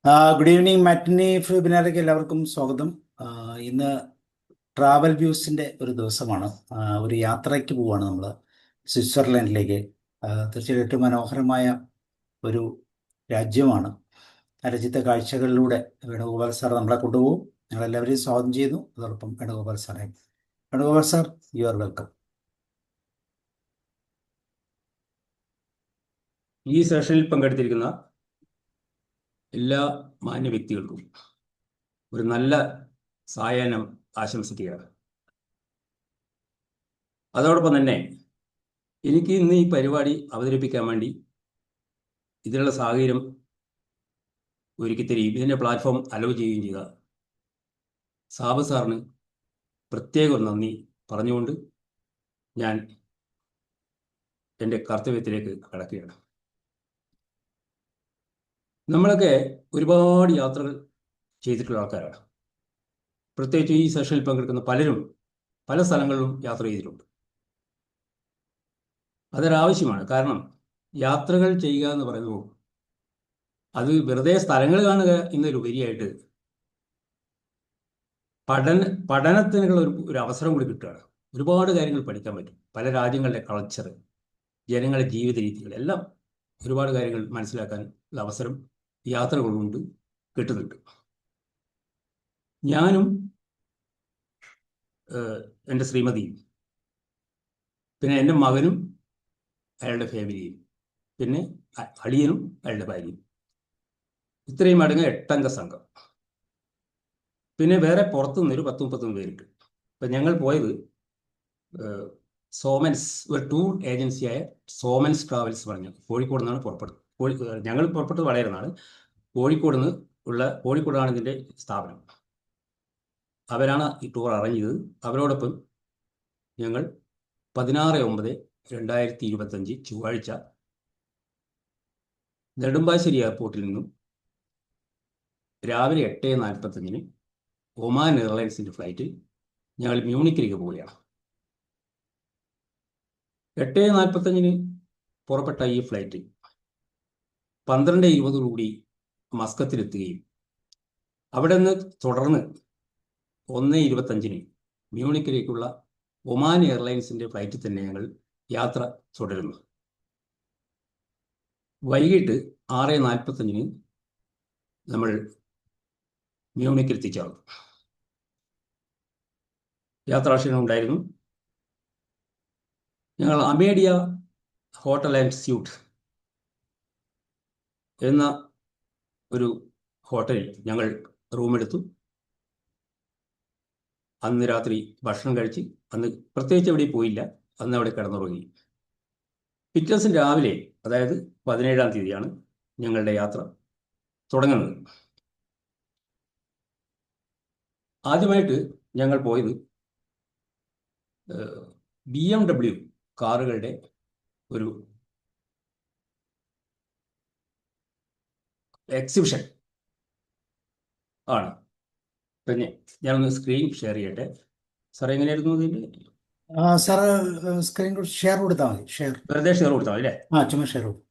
Good evening മാറ്റിനി വെബിനാറിലേക്ക് എല്ലാവർക്കും സ്വാഗതം. ഇന്ന് ട്രാവൽ വ്യൂസിൻ്റെ ഒരു ദിവസമാണ്. ഒരു യാത്രയ്ക്ക് പോവുകയാണ് നമ്മൾ സ്വിറ്റ്സർലൻഡിലേക്ക്. തീർച്ചയായിട്ടും മനോഹരമായ ഒരു രാജ്യമാണ്. ആ രാജ്യത്തെ കാഴ്ചകളിലൂടെ വേണുഗോപാൽ സാർ നമ്മളെ കൊണ്ടുപോകും. ഞങ്ങളെല്ലാവരെയും സ്വാഗതം ചെയ്യുന്നു. അതോടൊപ്പം വേണുഗോപാൽ സാറേ, Venugopal sir, you are welcome. ഈ സെഷനിൽ പങ്കെടുത്തിരിക്കുന്ന എല്ലാ മാന്യ വ്യക്തികൾക്കും ഒരു നല്ല സായാഹ്നം ആശംസിക്കുകയാണ്. അതോടൊപ്പം തന്നെ എനിക്ക് ഇന്ന് ഈ പരിപാടി അവതരിപ്പിക്കാൻ വേണ്ടി ഇതിനുള്ള സാഹചര്യം ഒരുക്കിത്തരികയും ഇതിൻ്റെ പ്ലാറ്റ്ഫോം അലോ ചെയ്യുകയും ചെയ്ത സാബ് സാറിന് പ്രത്യേകം നന്ദി പറഞ്ഞുകൊണ്ട് ഞാൻ എൻ്റെ കർത്തവ്യത്തിലേക്ക് കടക്കുകയാണ്. നമ്മളൊക്കെ ഒരുപാട് യാത്രകൾ ചെയ്തിട്ടുള്ള ആൾക്കാരാണ്. പ്രത്യേകിച്ച് ഈ സെഷനിൽ പങ്കെടുക്കുന്ന പലരും പല സ്ഥലങ്ങളിലും യാത്ര ചെയ്തിട്ടുണ്ട്. അതൊരാവശ്യമാണ്. കാരണം യാത്രകൾ ചെയ്യുക എന്ന് പറയുമ്പോൾ അത് വെറുതെ സ്ഥലങ്ങൾ കാണുക എന്നതിലുപരിയായിട്ട് പഠനത്തിനുള്ള ഒരു അവസരം കൂടി കിട്ടുകയാണ്. ഒരുപാട് കാര്യങ്ങൾ പഠിക്കാൻ പറ്റും. പല രാജ്യങ്ങളുടെ കൾച്ചർ, ജനങ്ങളുടെ ജീവിത രീതികൾ എല്ലാം ഒരുപാട് കാര്യങ്ങൾ മനസ്സിലാക്കാൻ ഉള്ള അവസരം യാത്രകൾ കൊണ്ട് കിട്ടുന്നുണ്ട്. ഞാനും എൻ്റെ ശ്രീമതിയും പിന്നെ എൻ്റെ മകനും അയാളുടെ ഫാമിലിയും പിന്നെ അളിയനും അയാളുടെ ഭാര്യയും, ഇത്രയും അടങ്ങുന്ന 8 അംഗ സംഘം. പിന്നെ വേറെ പുറത്തുനിന്നൊരു 10-30 പേരുണ്ട്. ഇപ്പം ഞങ്ങൾ പോയത് സോമൻസ്, ഒരു ടൂർ ഏജൻസിയായ സോമൻസ് ട്രാവൽസ് പറഞ്ഞു കോഴിക്കോട് നിന്നാണ് പുറപ്പെട്ടത്. ഞങ്ങൾ പുറപ്പെട്ടത് വളരുന്നതാണ്. കോഴിക്കോടാണ് ഇതിൻ്റെ സ്ഥാപനം. അവരാണ് ഈ ടൂർ അറേഞ്ച് ചെയ്തത്. അവരോടൊപ്പം ഞങ്ങൾ 16/9/2025 ചൊവ്വാഴ്ച നെടുമ്പാശ്ശേരി എയർപോർട്ടിൽ നിന്നും രാവിലെ 8:45 ഒമാൻ എയർലൈൻസിൻ്റെ ഫ്ലൈറ്റിൽ ഞങ്ങൾ മ്യൂണിക്കിലേക്ക് പോവുകയാണ്. 8:45 പുറപ്പെട്ട ഈ ഫ്ലൈറ്റ് 12:20 മസ്കത്തിലെത്തുകയും അവിടെ നിന്ന് തുടർന്ന് 1:25 മ്യൂണിക്കിലേക്കുള്ള ഒമാൻ എയർലൈൻസിൻ്റെ ഫ്ലൈറ്റിൽ തന്നെ ഞങ്ങൾ യാത്ര തുടരുന്നു. വൈകിട്ട് 6:45 നമ്മൾ മ്യൂണിക്കിൽ എത്തിച്ചേർന്നു. യാത്രാക്ഷീണം ഉണ്ടായിരുന്നു. ഞങ്ങൾ അമേഡിയ ഹോട്ടൽ ആൻഡ് സ്യൂട്ട് എന്ന ഒരു ഹോട്ടലിൽ ഞങ്ങൾ റൂമെടുത്തു. അന്ന് രാത്രി ഭക്ഷണം കഴിച്ച് അന്ന് പ്രത്യേകിച്ച് എവിടെയും പോയില്ല. അന്ന് അവിടെ കിടന്നുറങ്ങി. പിറ്റേ ദിവസം രാവിലെ, അതായത് 17-ാം തീയതിയാണ് ഞങ്ങളുടെ യാത്ര തുടങ്ങുന്നത്. ആദ്യമായിട്ട് ഞങ്ങൾ പോയത് BMW കാറുകളുടെ ഒരു എക്സിബിഷൻ ആണ്. പിന്നെ ഞാനൊന്ന് സ്ക്രീൻ ഷെയർ ചെയ്യട്ടെ. സാർ, എങ്ങനെയായിരുന്നു ഇതിൻ്റെ? സാർ സ്ക്രീൻ ഷെയർ കൊടുത്താൽ മതി. വെറുതെ ഷെയർ കൊടുത്താൽ മതി അല്ലേ? ചുമ്മാ ഷെയർ കൊടുക്കും.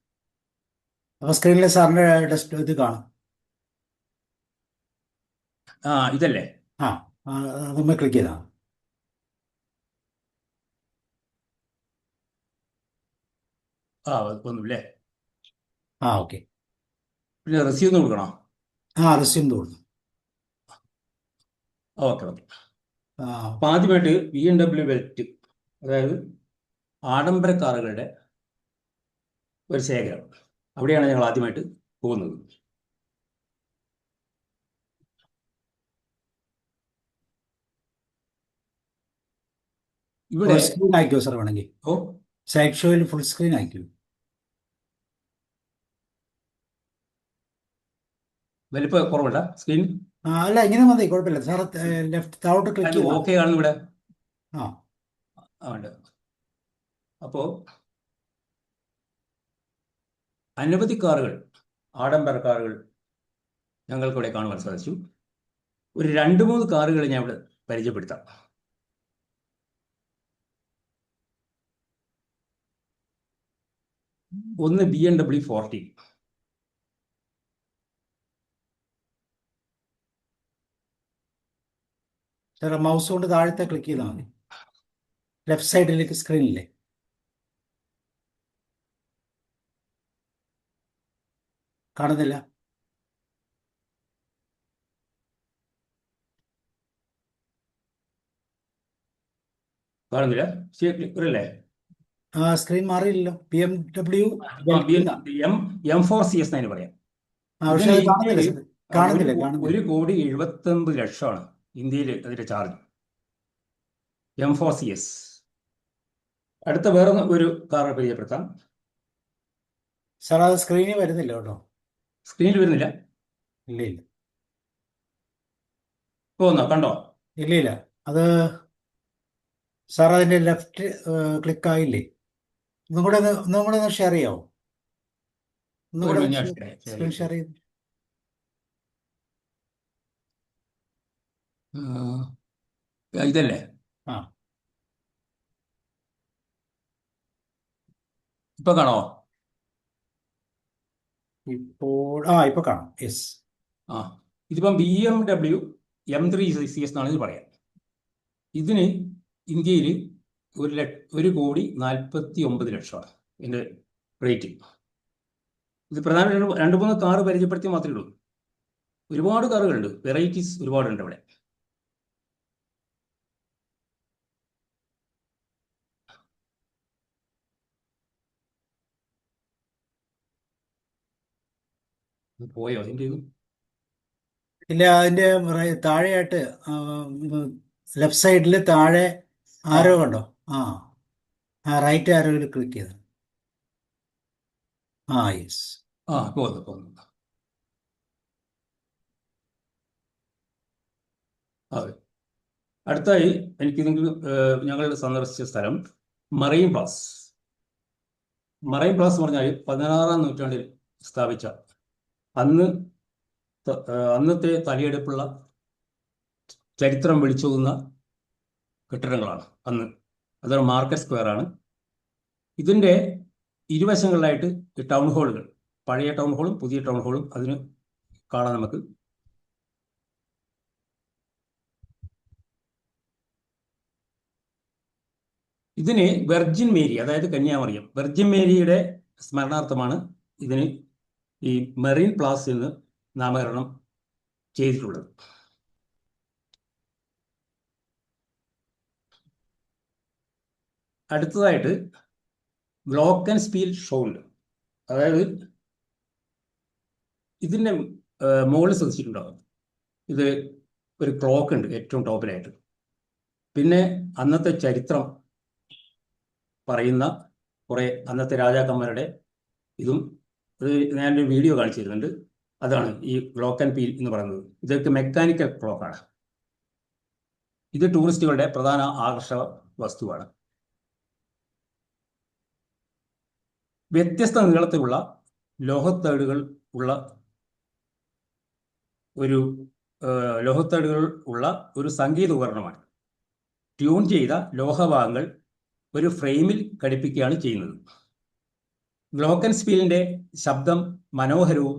അപ്പോൾ സ്ക്രീനിൽ സാറിൻ്റെ ഇത് കാണും. ഇതല്ലേ? അതൊന്ന് ക്ലിക്ക് ചെയ്താൽ ഒന്നുമില്ലേ? ഓക്കെ. പിന്നെ റിസീവ് ഒന്ന് കൊടുക്കണോ? റിസ്യൂം കൊടുക്കും. ഓക്കെ. അപ്പം ആദ്യമായിട്ട് BMW വെൽറ്റ്, അതായത് ആഡംബര കാറുകളുടെ ഒരു ശേഖരം, അവിടെയാണ് ഞങ്ങൾ ആദ്യമായിട്ട് പോകുന്നത്. ഇവിടെ സ്ക്രീൻ ആയിക്കോ സാർ വേണമെങ്കിൽ. സൈഡ് ഷോയിൽ ഫുൾ സ്ക്രീൻ ആയിക്കോ. വലിപ്പം കുറവുണ്ട സ്ക്രീൻ? അല്ല, ഇങ്ങനെ മതി, കുഴപ്പമില്ല സാർ. ലെഫ്റ്റ് താഴോട്ട് ക്ലിക്ക് ചെയ്തു. ഓക്കെ കാണുന്നു ഇവിടെ. ഉണ്ട്. അപ്പോൾ അനവധി കാറുകൾ, ആഡംബര കാറുകൾ ഞങ്ങൾക്കിവിടെ കാണുവാൻ സാധിച്ചു. ഒരു 2-3 കാറുകൾ ഞാൻ ഇവിടെ പരിചയപ്പെടുത്താം. ഒന്ന് BMW 40, സാറേ മൗസ് കൊണ്ട് താഴത്തെ ക്ലിക്ക് ചെയ്താൽ മതി. ലെഫ്റ്റ് സൈഡിലേക്ക് സ്ക്രീനില്ലേ? കാണുന്നില്ല? കാണുന്നില്ല? ക്ലിയർ അല്ലേ? ആ സ്ക്രീൻ മാറിയില്ലല്ലോ. BMW എം M4CS എന്നതിന് പറയാം. പക്ഷെ ഇതിന് അത് കാണുന്നില്ല ഇന്ത്യയിൽ സാർ. കാണുന്നില്ല കാണുന്നില്ല. 1,79,00,000 ആണ് ഇന്ത്യയിൽ അതിന്റെ ചാർജ്. M4CS. അടുത്ത വേറെ ഒരു കാർ പരിചയപ്പെടുത്താം. സാർ അത് സ്ക്രീനിൽ വരുന്നില്ല കേട്ടോ. സ്ക്രീനിൽ വരുന്നില്ല? ഇല്ല ഇല്ല പോന്നോ? കണ്ടോ? ഇല്ല ഇല്ല. അത് സാർ അതിന്റെ ലെഫ്റ്റ് ക്ലിക്ക് ആയില്ലേ? ഒന്നും കൂടെ ഒന്ന് ഷെയർ ചെയ്യാവോ? ഒന്നും ഒരു കൂടെ മിനിറ്റ് share സ്ക്രീൻ ഷെയർ ചെയ്തു. ചെയ്ത്. ഇതല്ലേ? ആ ഇപ്പൊ കാണോ? ഇപ്പൊ കാണാം. യെസ്. ആ, ഇതിപ്പം BMW M3CS എന്നാണ് ഇത് പറയാം. ഇതിന് ഇന്ത്യയിൽ 1,49,00,000 ഇതിന്റെ റേറ്റ്. ഇത് പ്രധാന രണ്ട് മൂന്ന് കാറ് പരിചയപ്പെടുത്തി മാത്രമേ ഉള്ളൂ. ഒരുപാട് കാറുകളുണ്ട്, വെറൈറ്റീസ് ഒരുപാടുണ്ട് ഇവിടെ. പോയോ അതിൻ്റെ ഇത്? ഇല്ല, അതിന്റെ താഴെയായിട്ട് ലെഫ്റ്റ് സൈഡിൽ താഴെ ആരോ കണ്ടോ? ആ റൈറ്റ് ആരോയിൽ ക്ലിക്ക് ചെയ്ത്. യെസ്. പോന്നു. അതെ. അടുത്തായി എനിക്ക് ഞങ്ങൾ സന്ദർശിച്ച സ്ഥലം മറൈൻ പ്ലാസ്. മറൈൻ പ്ലാസ് എന്ന് പറഞ്ഞാൽ 16-ാം നൂറ്റാണ്ടിൽ സ്ഥാപിച്ച അന്നത്തെ തലയെടുപ്പുള്ള ചരിത്രം വിളിച്ചോതുന്ന കെട്ടിടങ്ങളാണ് അന്ന്. അതൊരു മാർക്കറ്റ് സ്ക്വയർ ആണ്. ഇതിൻ്റെ ഇരുവശങ്ങളിലായിട്ട് ടൗൺ ഹാളുകൾ, പഴയ ടൗൺ ഹാളും പുതിയ ടൗൺ ഹാളും അതിന് കാണാൻ നമുക്ക്. ഇതിന് വെർജിൻ മേരി, അതായത് കന്യാമറിയം, വെർജിൻ മേരിയുടെ സ്മരണാർത്ഥമാണ് ഇതിന് ഈ മെറീൻ പ്ലാസ് എന്ന് നാമകരണം ചെയ്തിട്ടുള്ളത്. അടുത്തതായിട്ട് ഗ്ലോക്കൻസ്പീൽ ഷോ ഉണ്ട്. അതായത് ഇതിൻ്റെ മുകളിൽ ശ്രദ്ധിച്ചിട്ടുണ്ടാകും, ഇത് ഒരു ക്ലോക്ക് ഉണ്ട് ഏറ്റവും ടോപ്പിലായിട്ട്. പിന്നെ അന്നത്തെ ചരിത്രം പറയുന്ന കുറേ അന്നത്തെ രാജാക്കന്മാരുടെ ഇതും ഞാനൊരു വീഡിയോ കാണിച്ചു തരുന്നുണ്ട്. അതാണ് ഈ ഗ്ലോക്കൻപീൽ എന്ന് പറയുന്നത്. ഇതൊക്കെ മെക്കാനിക്കൽ ക്ലോക്കാണ്. ഇത് ടൂറിസ്റ്റുകളുടെ പ്രധാന ആകർഷക വസ്തുവാണ്. വ്യത്യസ്ത നീളത്തിലുള്ള ലോഹത്തകിടുകൾ ഉള്ള ഒരു സംഗീത ഉപകരണമാണ്. ട്യൂൺ ചെയ്ത ലോഹഭാഗങ്ങൾ ഒരു ഫ്രെയിമിൽ ഘടിപ്പിക്കുകയാണ് ചെയ്യുന്നത്. ഗ്ലോക്കൻസ്പീലിൻ്റെ ശബ്ദം മനോഹരവും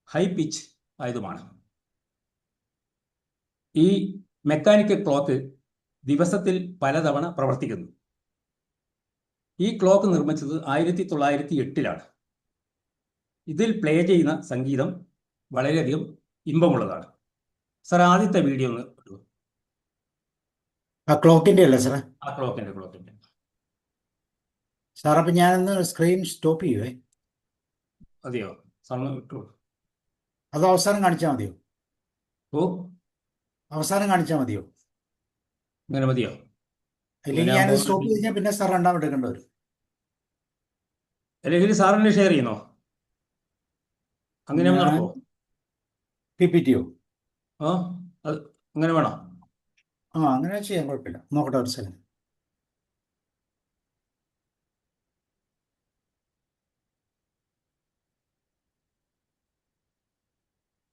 ഹൈ പിച്ച് ആയതുമാണ്. ഈ മെക്കാനിക്കൽ ക്ലോക്ക് ദിവസത്തിൽ പലതവണ പ്രവർത്തിക്കുന്നു. ഈ ക്ലോക്ക് നിർമ്മിച്ചത് 1908-ലാണ്. ഇതിൽ പ്ലേ ചെയ്യുന്ന സംഗീതം വളരെയധികം ഇമ്പമുള്ളതാണ്. സാർ ആദ്യത്തെ വീഡിയോ ഒന്ന് ഇടുക. ക്ലോക്കിന്റെ അല്ലേ സാറേ? ക്ലോക്കിന്റെ സാർ, അപ്പം ഞാനൊന്ന് സ്ക്രീൻ സ്റ്റോപ്പ് ചെയ്യുവേ. അതെയോ? സാറിന് ഇട്ടു. അത് അവസാനം കാണിച്ചാൽ മതിയോ? അവസാനം കാണിച്ചാൽ മതിയോ? ഇങ്ങനെ മതിയോ? അല്ലെങ്കിൽ ഞാനത് സ്റ്റോപ്പ് ചെയ്ത് കഴിഞ്ഞാൽ പിന്നെ സാർ രണ്ടാമത് എടുക്കേണ്ടി വരും. അല്ലെങ്കിൽ സാറിന് ഷെയർ ചെയ്യുന്നോ? അങ്ങനെ നടക്കുമോ? PPTയോ? അത് അങ്ങനെ വേണോ? അങ്ങനെ ചെയ്യാൻ കുഴപ്പമില്ല. നോക്കട്ടെ ഒരു സെക്കൻഡ്.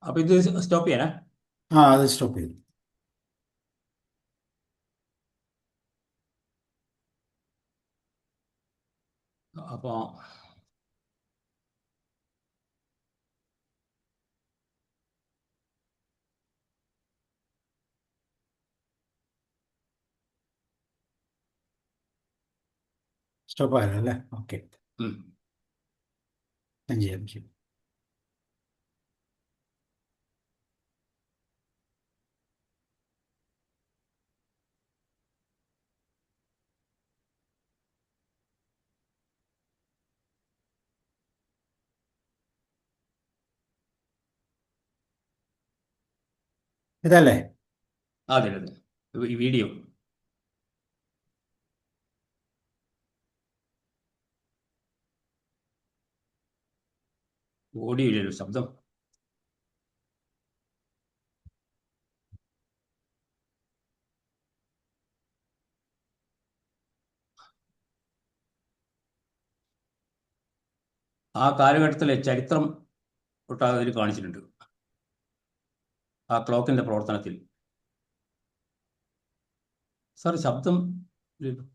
അപ്പൊ ഇത് സ്റ്റോപ്പ് ചെയ്യാനാ? അത് സ്റ്റോപ്പ് ചെയ്തു. അപ്പൊ സ്റ്റോപ്പ് ആയാലും അല്ലേ? ഓക്കെ, ഉം. ഞാൻ ചെയ്യാം. ഇതല്ലേ? അതെ അതെ, ഈ വീഡിയോ ഓഡിയോ ഇല്ലല്ലോ, ശബ്ദം. ആ കാലഘട്ടത്തിലെ ചരിത്രം ഒട്ടാകെ അതിൽ കാണിച്ചിട്ടുണ്ട്, ആ ക്ലോക്കിന്റെ പ്രവർത്തനത്തിൽ. സാർ ശബ്ദം ഇല്ലല്ലോ.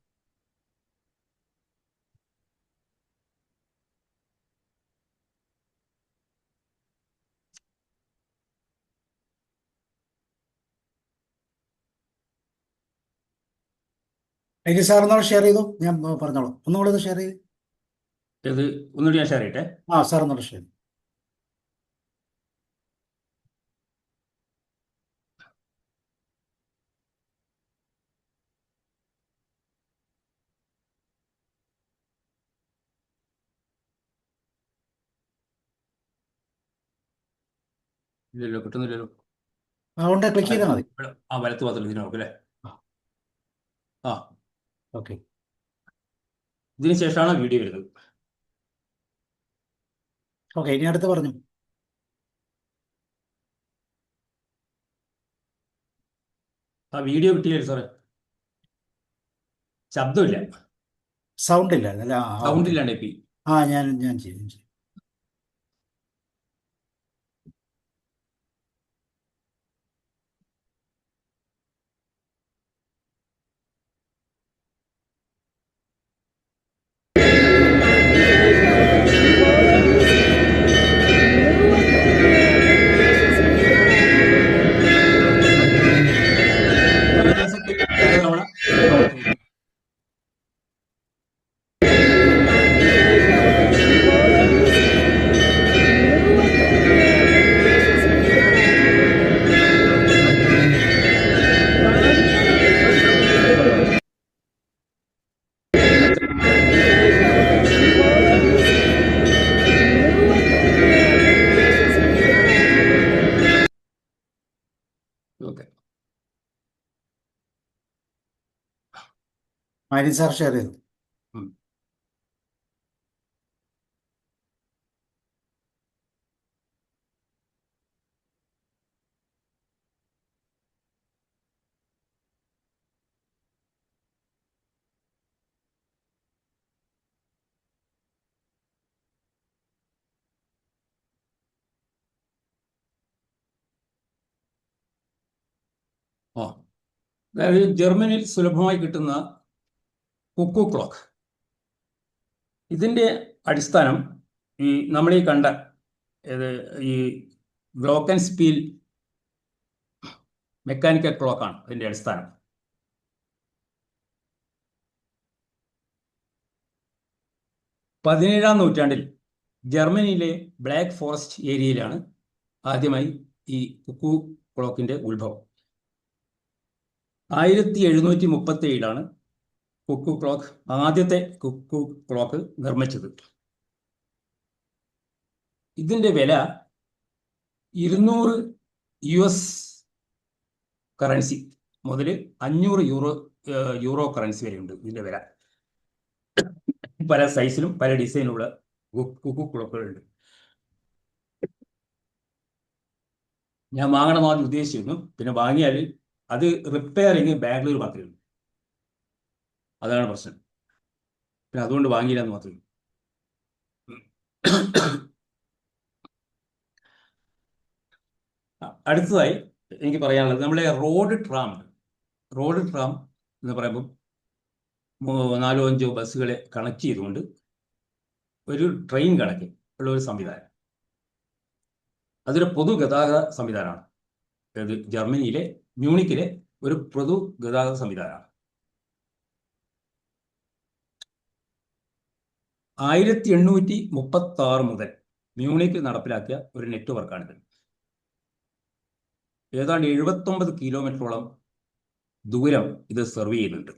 എനിക്ക് സാർ ഒന്നുകൂടെ ഷെയർ ചെയ്തു, ഞാൻ പറഞ്ഞോളാം. ഒന്നുകൂടെ ഒന്ന് ഷെയർ ചെയ്ത്. ഇത് ഒന്നുകൂടി ഞാൻ ഷെയർ ചെയ്യട്ടെ. സാർ ഒന്നുകൂടെ ഷെയർ. ഇല്ലല്ലോ, കിട്ടുന്നില്ലല്ലോ. അതുകൊണ്ട് ക്ലിക്ക് ചെയ്താൽ മതി. ആ വലത്ത് ഭാഗത്തുള്ള ഇതിന് നോക്കും അല്ലേ? ആ, ഓക്കെ. ഇതിന് ശേഷമാണ് വീഡിയോ വരുന്നത്. ഓക്കെ, ഇനി അടുത്ത് പറഞ്ഞു. ആ വീഡിയോ കിട്ടിയില്ലേ സാറേ? ശബ്ദമില്ല, സൗണ്ട് ഇല്ല അല്ലേ? Sound okay. ഇല്ലാണ്ട് ഇപ്പി. ഞാൻ ചെയ്യും. തവണ ഓക്കെ. മാരി സാർ ഷെയർ ചെയ്തു. ആ, അതായത് ജർമ്മനിയിൽ സുലഭമായി കിട്ടുന്ന കുക്കു ക്ലോക്ക്, ഇതിന്റെ അടിസ്ഥാനം ഈ നമ്മൾ ഈ കണ്ട ഈ ഗ്ലോക്കൻസ്പീൽ മെക്കാനിക്കൽ ക്ലോക്കാണ് ഇതിന്റെ അടിസ്ഥാനം. 17-ാം നൂറ്റാണ്ടിൽ ജർമ്മനിയിലെ ബ്ലാക്ക് ഫോറസ്റ്റ് ഏരിയയിലാണ് ആദ്യമായി ഈ കുക്കു ക്ലോക്കിന്റെ ഉത്ഭവം. 1737 കുക്കു ക്ലോക്ക്, ആദ്യത്തെ കുക്കു ക്ലോക്ക് നിർമ്മിച്ചത്. ഇതിന്റെ വില 200 US കറൻസി മുതൽ 500 യൂറോ കറൻസി വരെയുണ്ട് ഇതിന്റെ വില. പല സൈസിലും പല ഡിസൈനുള്ള കുക്കു ക്ലോക്കുകളുണ്ട്. ഞാൻ വാങ്ങണമെന്ന് ഉദ്ദേശിച്ചിരുന്നു, പിന്നെ വാങ്ങിയാൽ അത് റിപ്പയറിങ് ബാംഗ്ലൂർ മാത്രമേ ഉള്ളൂ. അതാണ് പ്രശ്നം. പിന്നെ അതുകൊണ്ട് വാങ്ങിയില്ല എന്ന് മാത്രമേ ഉള്ളൂ. അടുത്തതായി എനിക്ക് പറയാനുള്ളത് നമ്മളെ റോഡ് ട്രാം എന്ന് പറയുമ്പോൾ 4-5 ബസ്സുകളെ കണക്ട് ചെയ്തുകൊണ്ട് ഒരു ട്രെയിൻ കണക്ക് ഉള്ള ഒരു സംവിധാനം. അതൊരു പൊതുഗതാഗത സംവിധാനമാണ്. അതായത് ജർമ്മനിയിലെ മ്യൂണിക്കിലെ ഒരു പൊതുഗതാഗത സംവിധാനമാണ്. 1836 മുതൽ മ്യൂണിക്കിൽ നടപ്പിലാക്കിയ ഒരു നെറ്റ്വർക്കാണിത്. ഏതാണ്ട് 79 കിലോമീറ്ററോളം ദൂരം ഇത് സെർവ് ചെയ്യുന്നുണ്ട്.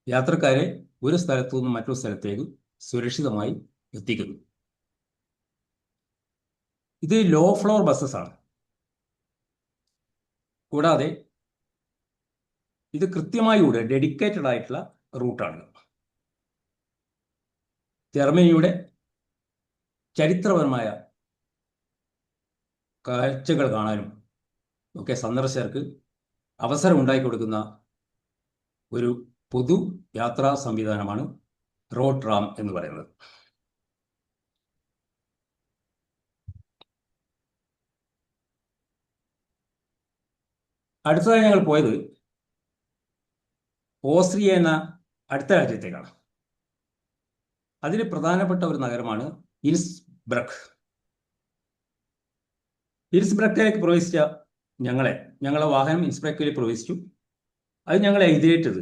യാത്രക്കാരെ ഒരു സ്ഥലത്തു നിന്നും മറ്റൊരു സ്ഥലത്തേക്ക് സുരക്ഷിതമായി എത്തിക്കുന്നു. ഇത് ലോ ഫ്ലോർ ബസ്സസ് ആണ്. കൂടാതെ ഇത് കൃത്യമായി ഡെഡിക്കേറ്റഡ് ആയിട്ടുള്ള റൂട്ടാണ്. ജർമ്മനിയുടെ ചരിത്രപരമായ കാഴ്ചകൾ കാണാനും ഒക്കെ സന്ദർശകർക്ക് അവസരം ഉണ്ടാക്കി കൊടുക്കുന്ന ഒരു പൊതു യാത്രാ സംവിധാനമാണ് റോഡ് ട്രാം എന്ന് പറയുന്നത്. അടുത്തതായി ഞങ്ങൾ പോയത് ഓസ്ട്രിയ എന്ന അടുത്ത രാജ്യത്തേക്കാണ്. അതിൽ പ്രധാനപ്പെട്ട ഒരു നഗരമാണ് ഇൻസ്ബ്രക്ക്. ഇൻസ്ബ്രക്കിലേക്ക് പ്രവേശിച്ച ഞങ്ങളെ വാഹനം ഇൻസ്ബ്രക്കിൽ പ്രവേശിച്ചു. അത് ഞങ്ങളെ എതിരേറ്റത്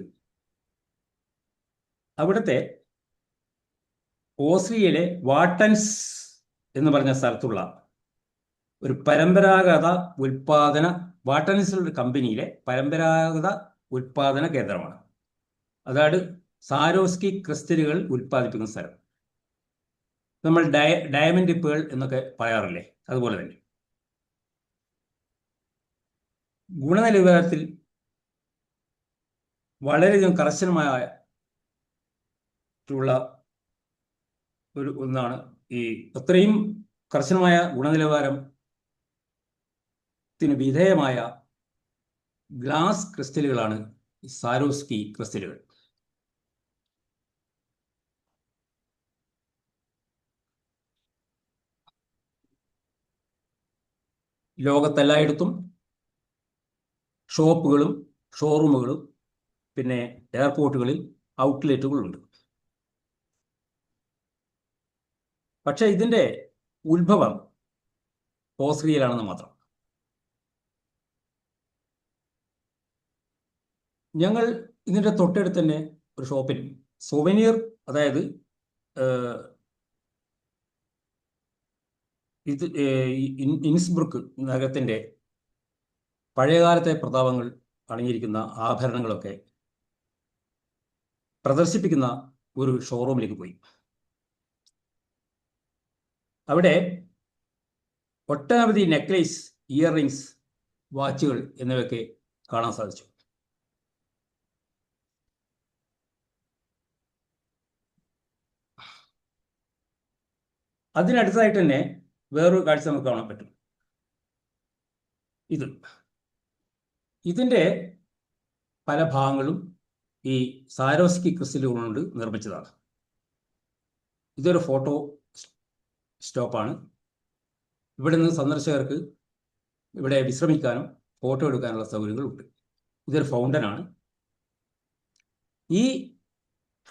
അവിടുത്തെ ഓസ്ട്രിയയിലെ വാട്ടൻസ് എന്ന് പറഞ്ഞ സ്ഥലത്തുള്ള ഒരു പരമ്പരാഗത വാട്ടൻസ് കമ്പനിയിലെ പരമ്പരാഗത ഉൽപാദന കേന്ദ്രമാണ്. അതായത് സാരോസ്കി ക്രിസ്റ്റലുകൾ ഉൽപ്പാദിപ്പിക്കുന്ന സ്ഥലം. നമ്മൾ ഡയമണ്ട് പേൾ എന്നൊക്കെ പറയാറില്ലേ, അതുപോലെ തന്നെ. ഗുണനിലവാരത്തിൽ വളരെയധികം കർശനമായ ഒന്നാണ് ഈ അത്രയും കർശനമായ ഗുണനിലവാരത്തിന് വിധേയമായ ഗ്ലാസ് ക്രിസ്റ്റലുകളാണ് സാരോസ്കി ക്രിസ്റ്റലുകൾ. ലോകത്തെല്ലായിടത്തും ഷോപ്പുകളും ഷോറൂമുകളും പിന്നെ എയർപോർട്ടുകളിൽ ഔട്ട്ലെറ്റുകളുണ്ട്. പക്ഷേ ഇതിൻ്റെ ഉത്ഭവം ഓസ്ട്രിയയിലാണെന്ന് മാത്രം. ഞങ്ങൾ ഇതിൻ്റെ തൊട്ടടുത്ത് തന്നെ ഒരു ഷോപ്പിൽ സൊവനീർ, അതായത് ഇൻസ്ബ്രുക്ക് നഗരത്തിൻ്റെ പഴയകാലത്തെ പ്രതാപങ്ങൾ അണിഞ്ഞിരിക്കുന്ന ആഭരണങ്ങളൊക്കെ പ്രദർശിപ്പിക്കുന്ന ഒരു ഷോറൂമിലേക്ക് പോയി. അവിടെ ഒട്ടനവധി നെക്ലേസ്, ഇയർ റിങ്സ്, വാച്ചുകൾ എന്നിവയൊക്കെ കാണാൻ സാധിച്ചു. അതിനടുത്തതായിട്ട് തന്നെ വേറൊരു കാഴ്ച നമുക്ക് കാണാൻ പറ്റും. ഇതിൻ്റെ പല ഭാഗങ്ങളും ഈ സാരോസ്കി ക്രിസ്റ്റലുകൾ കൊണ്ട് നിർമ്മിച്ചതാണ്. ഇതൊരു ഫോട്ടോ സ്റ്റോപ്പാണ്. ഇവിടെ നിന്ന് സന്ദർശകർക്ക് ഇവിടെ വിശ്രമിക്കാനും ഫോട്ടോ എടുക്കാനുള്ള സൗകര്യങ്ങളുണ്ട്. ഇതൊരു ഫൗണ്ടനാണ്. ഈ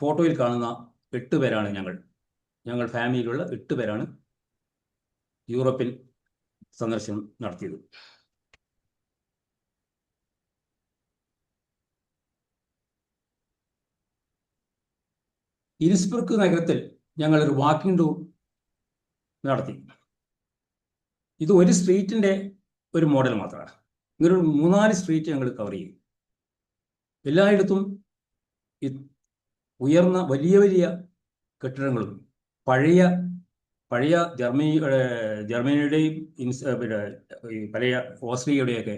ഫോട്ടോയിൽ കാണുന്ന 8 പേരാണ് ഞങ്ങൾ ഫാമിലിയിലുള്ള 8 പേരാണ് യൂറോപ്പിൽ സന്ദർശനം നടത്തിയത്. ഇൻസ്ബ്രുക്ക് നഗരത്തിൽ ഞങ്ങളൊരു വാക്കിംഗ് ടൂർ നടത്തി. ഇത് ഒരു സ്ട്രീറ്റിൻ്റെ ഒരു മോഡൽ മാത്രമാണ്. ഇങ്ങനൊരു 3-4 സ്ട്രീറ്റ് ഞങ്ങൾ കവർ ചെയ്യും. എല്ലായിടത്തും ഉയർന്ന വലിയ വലിയ കെട്ടിടങ്ങളും പഴയ ജർമ്മനിയുടെയും പഴയ ഓസ്ട്രിയയുടെയൊക്കെ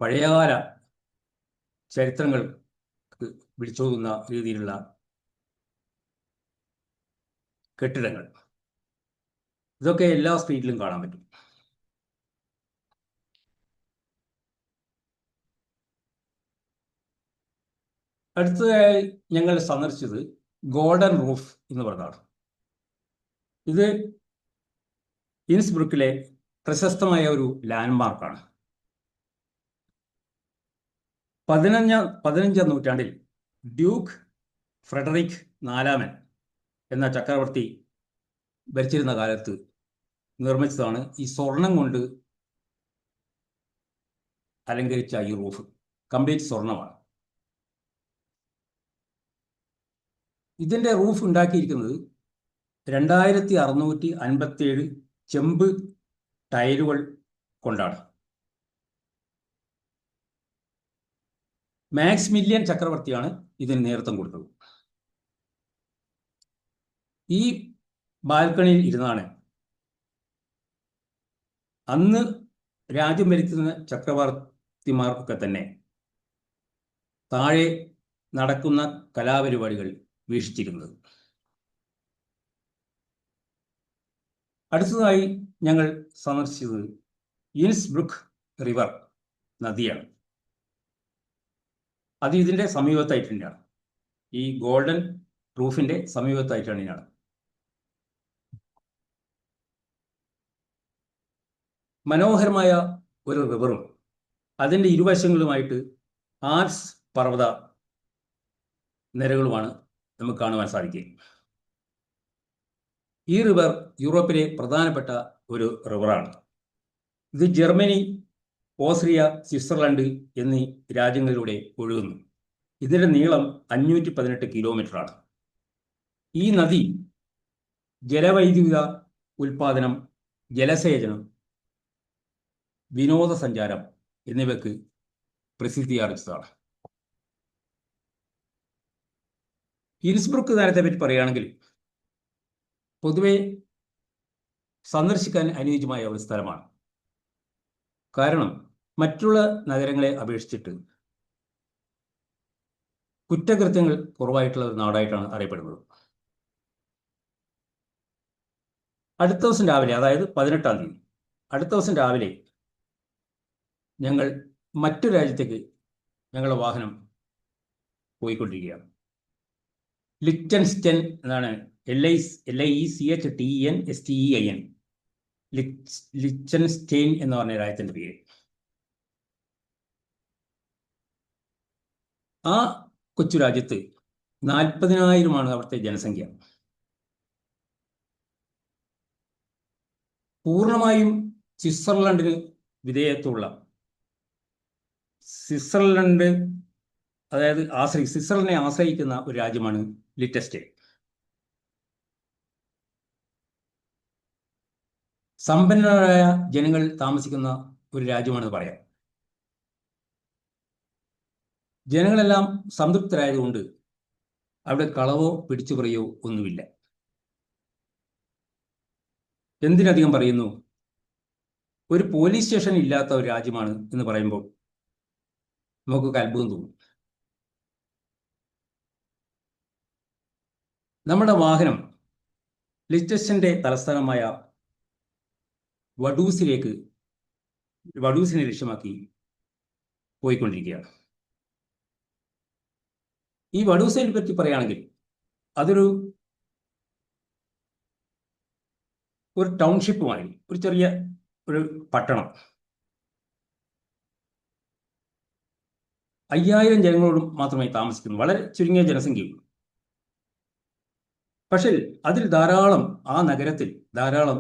പഴയകാല ചരിത്രങ്ങൾ വിളിച്ചോതുന്ന രീതിയിലുള്ള കെട്ടിടങ്ങൾ. ഇതൊക്കെ എല്ലാ സ്ട്രീറ്റിലും കാണാൻ പറ്റും. അടുത്തതായി ഞങ്ങൾ സന്ദർശിച്ചത് ഗോൾഡൻ റൂഫ് എന്ന് പറഞ്ഞതാണ്. ഇത് ഇൻസ്ബ്രുക്കിലെ പ്രശസ്തമായ ഒരു ലാൻഡ്മാർക്കാണ്. 15ാം നൂറ്റാണ്ടിൽ ഡ്യൂക്ക് ഫ്രെഡറിക് 4 എന്ന ചക്രവർത്തി ഭരിച്ചിരുന്ന കാലത്ത് നിർമ്മിച്ചതാണ് ഈ സ്വർണം കൊണ്ട് അലങ്കരിച്ച ഈ റൂഫ്. കംപ്ലീറ്റ് സ്വർണമാണ്. ഇതിൻ്റെ റൂഫ് ഉണ്ടാക്കിയിരിക്കുന്നത് 2657 ചെമ്പ് ടൈലുകൾ കൊണ്ടാണ്. മാക്സിമിലിയൻ ചക്രവർത്തിയാണ് ഇതിന് നേതൃത്വം കൊടുത്തത്. ഈ ബാൽക്കണിയിൽ ഇരുന്നാണ് അന്ന് രാജ്യം ഭരിക്കുന്ന ചക്രവർത്തിമാർക്കൊക്കെ തന്നെ താഴെ നടക്കുന്ന കലാപരിപാടികൾ വീക്ഷിച്ചിരുന്നത്. അടുത്തതായി ഞങ്ങൾ സന്ദർശിച്ചത് ഇൻസ്ബ്രുക്ക് റിവർ നദിയാണ്. അത് ഇതിൻ്റെ സമീപത്തായിട്ട് തന്നെയാണ്. ഈ ഗോൾഡൻ റൂഫിൻ്റെ സമീപത്തായിട്ടാണ് ഇതിനാണ്. മനോഹരമായ ഒരു റിവറും അതിൻ്റെ ഇരുവശങ്ങളുമായിട്ട് ആൽപ്സ് പർവ്വത നിരകളുമാണ് നമുക്ക് കാണുവാൻ സാധിക്കുക. ഈ റിവർ യൂറോപ്പിലെ പ്രധാനപ്പെട്ട ഒരു റിവറാണ്. ഇത് ജർമ്മനി, ഓസ്ട്രിയ, സ്വിറ്റ്സർലൻഡ് എന്നീ രാജ്യങ്ങളിലൂടെ ഒഴുകുന്നു. ഇതിൻ്റെ നീളം 518 കിലോമീറ്ററാണ്. ഈ നദി ജലവൈദ്യുത ഉൽപാദനം, ജലസേചനം, വിനോദസഞ്ചാരം എന്നിവയ്ക്ക് പ്രസിദ്ധിയാർജിച്ചതാണ്. ഇൻസ്ബ്രുക്ക് നഗരത്തെ പറ്റി പറയുകയാണെങ്കിൽ പൊതുവെ സന്ദർശിക്കാൻ അനുയോജ്യമായ ഒരു സ്ഥലമാണ്. കാരണം മറ്റുള്ള നഗരങ്ങളെ അപേക്ഷിച്ചിട്ട് കുറ്റകൃത്യങ്ങൾ കുറവായിട്ടുള്ള ഒരു നാടായിട്ടാണ് അറിയപ്പെടുന്നത്. അടുത്ത ദിവസം രാവിലെ, അതായത് 18-ാം തീയതി, അടുത്ത ദിവസം രാവിലെ ഞങ്ങൾ മറ്റു രാജ്യത്തേക്ക് ഞങ്ങളുടെ വാഹനം പോയിക്കൊണ്ടിരിക്കുകയാണ്. ലിച്ചൻസ്റ്റൈൻ എന്നാണ് LIECHTENSTEIN, ലിച്ചൻസ്റ്റൈൻ എന്ന് പറഞ്ഞ രാജ്യത്തിൻ്റെ പേര്. ആ കൊച്ചു രാജ്യത്ത് 40,000 അവിടുത്തെ ജനസംഖ്യ. പൂർണ്ണമായും സ്വിറ്റ്സർലൻഡിന് വിധേയത്വമുള്ള, സ്വിറ്റ്സർലൻഡിനെ ആശ്രയിക്കുന്ന ഒരു രാജ്യമാണ് ലിച്ചൻസ്റ്റൈൻ. സമ്പന്നരായ ജനങ്ങൾ താമസിക്കുന്ന ഒരു രാജ്യമാണെന്ന് പറയാം. ജനങ്ങളെല്ലാം സംതൃപ്തരായതുകൊണ്ട് അവിടെ കളവോ പിടിച്ചുപറിയോ ഒന്നുമില്ല. എന്തിനധികം പറയുന്നു, ഒരു പോലീസ് സ്റ്റേഷൻ ഇല്ലാത്ത ഒരു രാജ്യമാണ് എന്ന് പറയുമ്പോൾ നമുക്കൊക്കെ അത്ഭുതം തോന്നും. നമ്മുടെ വാഹനം ലിച്ചൻസ്റ്റൈൻ്റെ തലസ്ഥാനമായ വഡൂസിനെ ലക്ഷ്യമാക്കി പോയിക്കൊണ്ടിരിക്കുകയാണ്. ഈ വഡൂസിനെ പറ്റി പറയുകയാണെങ്കിൽ അതൊരു ടൗൺഷിപ്പുമായി, ഒരു ചെറിയ ഒരു പട്ടണം. 5000 ജനങ്ങളോടും മാത്രമേ താമസിക്കുന്നു. വളരെ ചുരുങ്ങിയ ജനസംഖ്യയുള്ളൂ. പക്ഷേ ആ നഗരത്തിൽ ധാരാളം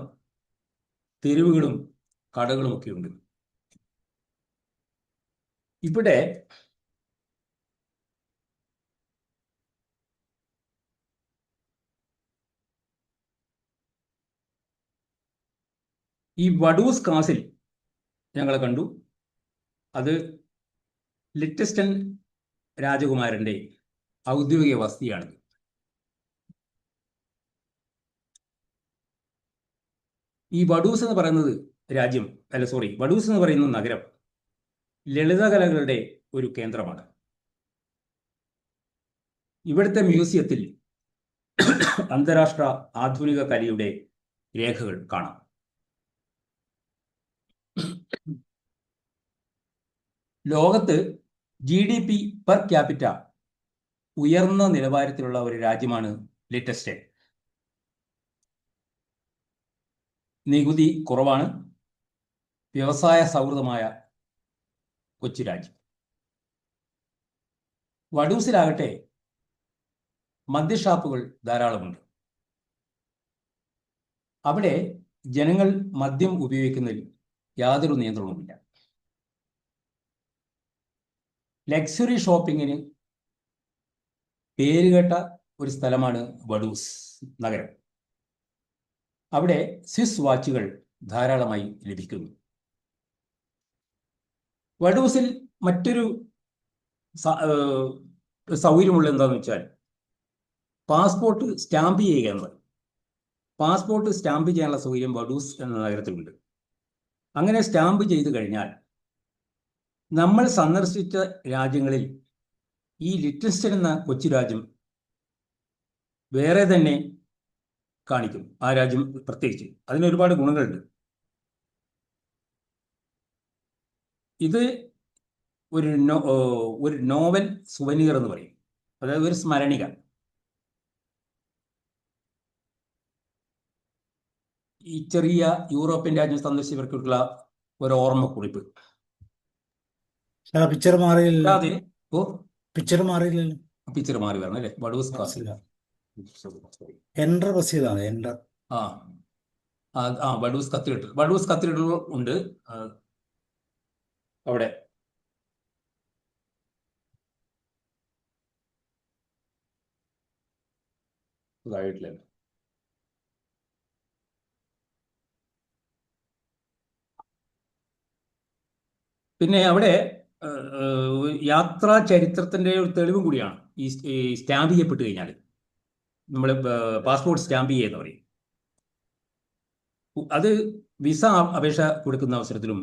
തെരുവുകളും കടകളുമൊക്കെ ഉണ്ട്. ഇവിടെ ഈ വഡൂസ് കാസിൽ ഞങ്ങൾ കണ്ടു. അത് ലിച്ചൻസ്റ്റൈൻ രാജകുമാരൻ്റെ ഔദ്യോഗിക വസതിയാണ്. ഈ വഡൂസ് എന്ന് പറയുന്നത് വഡൂസ് എന്ന് പറയുന്ന നഗരം ലളിതകലകളുടെ ഒരു കേന്ദ്രമാണ്. ഇവിടുത്തെ മ്യൂസിയത്തിൽ അന്താരാഷ്ട്ര ആധുനിക കലയുടെ രേഖകൾ കാണാം. ലോകത്ത് GDP പെർ ക്യാപിറ്റ ഉയർന്ന നിലവാരത്തിലുള്ള ഒരു രാജ്യമാണ് ലിച്ചൻസ്റ്റൈൻ. നികുതി കുറവാണ്. വ്യവസായ സൗഹൃദമായ കൊച്ചു രാജ്യം. വഡൂസിലാകട്ടെ മദ്യഷാപ്പുകൾ ധാരാളമുണ്ട്. അവിടെ ജനങ്ങൾ മദ്യം ഉപയോഗിക്കുന്നതിൽ യാതൊരു നിയന്ത്രണവുമില്ല. ലക്സറി ഷോപ്പിങ്ങിന് പേരുകേട്ട ഒരു സ്ഥലമാണ് വഡൂസ് നഗരം. അവിടെ സ്വിസ് വാച്ചുകൾ ധാരാളമായി ലഭിക്കുന്നു. വഡൂസിൽ മറ്റൊരു സൗകര്യമുള്ള എന്താണെന്ന് വെച്ചാൽ പാസ്പോർട്ട് സ്റ്റാമ്പ് ചെയ്യുക എന്ന് പറയും. പാസ്പോർട്ട് സ്റ്റാമ്പ് ചെയ്യാനുള്ള സൗകര്യം വഡൂസ് എന്ന നഗരത്തിലുണ്ട്. അങ്ങനെ സ്റ്റാമ്പ് ചെയ്ത് കഴിഞ്ഞാൽ നമ്മൾ സന്ദർശിച്ച രാജ്യങ്ങളിൽ ഈ ലിറ്റൻസ്റ്റൈൻ എന്ന കൊച്ചു രാജ്യം വേറെ തന്നെ കാണിക്കും. ആ രാജ്യം പ്രത്യേകിച്ച് അതിന് ഒരുപാട് ഗുണങ്ങളുണ്ട്. ഇത് ഒരു നോവൽ സുവനീർ എന്ന് പറയും, അതായത് ഒരു സ്മരണിക. ഈ ചെറിയ യൂറോപ്യൻ രാജ്യം സന്ദർശിച്ചവർക്കുള്ള ഒരു ഓർമ്മക്കുറിപ്പ്. പിക്ചർ മാറിയില്ല. അതെ, ഓ പിക്ചർ മാറിയില്ലല്ലോ. പിക്ചർ മാറി വരണം അല്ലേ? വഡൂസ് എൻഡർ ബസ് ചെയ്താണ്. എൻഡർ വഡൂസ് കത്തീഡ്രൽ. വഡൂസ് കത്തീഡ്രൽ ഉണ്ട് അവിടെ. ഇതായിട്ടില്ല. പിന്നെ അവിടെ യാത്രാ ചരിത്രത്തിന്റെ ഒരു തെളിവും കൂടിയാണ് ഈ സ്റ്റാമ്പ് ചെയ്യപ്പെട്ട് കഴിഞ്ഞാൽ. നമ്മൾ പാസ്പോർട്ട് സ്റ്റാമ്പ് ചെയ്യുക പറയും. അത് വിസ അപേക്ഷ കൊടുക്കുന്ന അവസരത്തിലും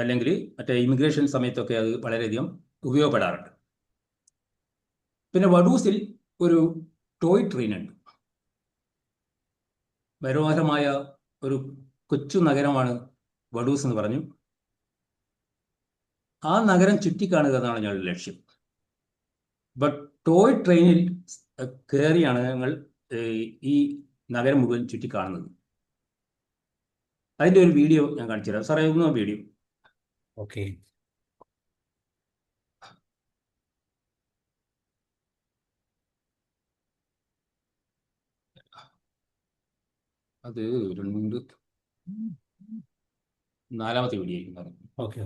അല്ലെങ്കിൽ മറ്റേ ഇമിഗ്രേഷൻ സമയത്തൊക്കെ അത് വളരെയധികം ഉപയോഗപ്പെടാറുണ്ട്. പിന്നെ വഡൂസിൽ ഒരു ടോയ് ട്രെയിൻ ഉണ്ട്. മനോഹരമായ ഒരു കൊച്ചു നഗരമാണ് വഡൂസ് എന്ന് പറഞ്ഞു. ആ നഗരം ചുറ്റിക്കാണുക എന്നാണ് ഞങ്ങളുടെ ലക്ഷ്യം. ബട്ട് ടോയ് ട്രെയിനിൽ കയറിയാണ് ഞങ്ങൾ ഈ നഗരം മുഴുവൻ ചുറ്റിക്കാണുന്നത്. അതിൻ്റെ ഒരു വീഡിയോ ഞാൻ കാണിച്ചു തരാം. സാറേ, ഒന്ന് വീഡിയോ. ഓക്കെ. അത് നാലാമത്തെ വീഡിയോ ആയിരിക്കും. ഓക്കെ.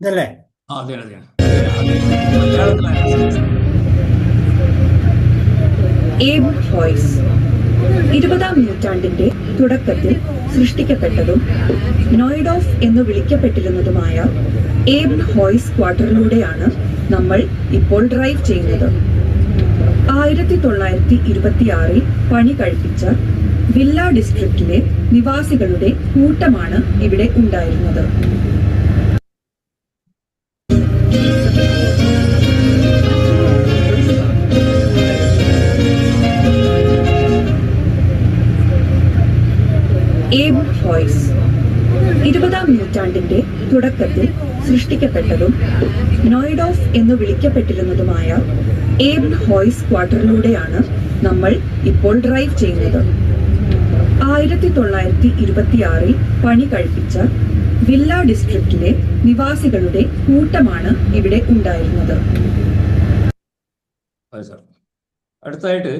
ഇതല്ലേ? അതെ അതെ. മലയാളത്തിലാണ്. ഏബ് ഹോയ്സ് 20-ാം നൂറ്റാണ്ടിന്റെ തുടക്കത്തിൽ സൃഷ്ടിക്കപ്പെട്ടതും നോയ്ഡോഫ് എന്ന് വിളിക്കപ്പെട്ടിരുന്നതുമായ ഏബ് ഹോയ്സ് ക്വാർട്ടറിലൂടെയാണ് നമ്മൾ ഇപ്പോൾ ഡ്രൈവ് ചെയ്യുന്നത്. 1926-ൽ പണി കഴിപ്പിച്ച വില്ല ഡിസ്ട്രിക്റ്റിലെ നിവാസികളുടെ കൂട്ടമാണ് ഇവിടെ ഉണ്ടായിരുന്നത്. ഏബ് ഹോയ്സ് 20-ാം നൂറ്റാണ്ടിന്റെ തുടക്കത്തിൽ സൃഷ്ടിക്കപ്പെട്ടതും നോയ്ഡോഫ് എന്ന് വിളിക്കപ്പെട്ടിരുന്നതുമായ ഏബ് ഹോയ്സ് ക്വാർട്ടറിലൂടെയാണ് നമ്മൾ ഇപ്പോൾ ഡ്രൈവ് ചെയ്യുന്നത്. 1926-ൽ പണി കഴിപ്പിച്ച വില്ല ഡിസ്ട്രിക്റ്റിലെ നിവാസികളുടെ കൂട്ടമാണ് ഇവിടെ ഉണ്ടായിരുന്നത്. അടുത്തായിട്ട്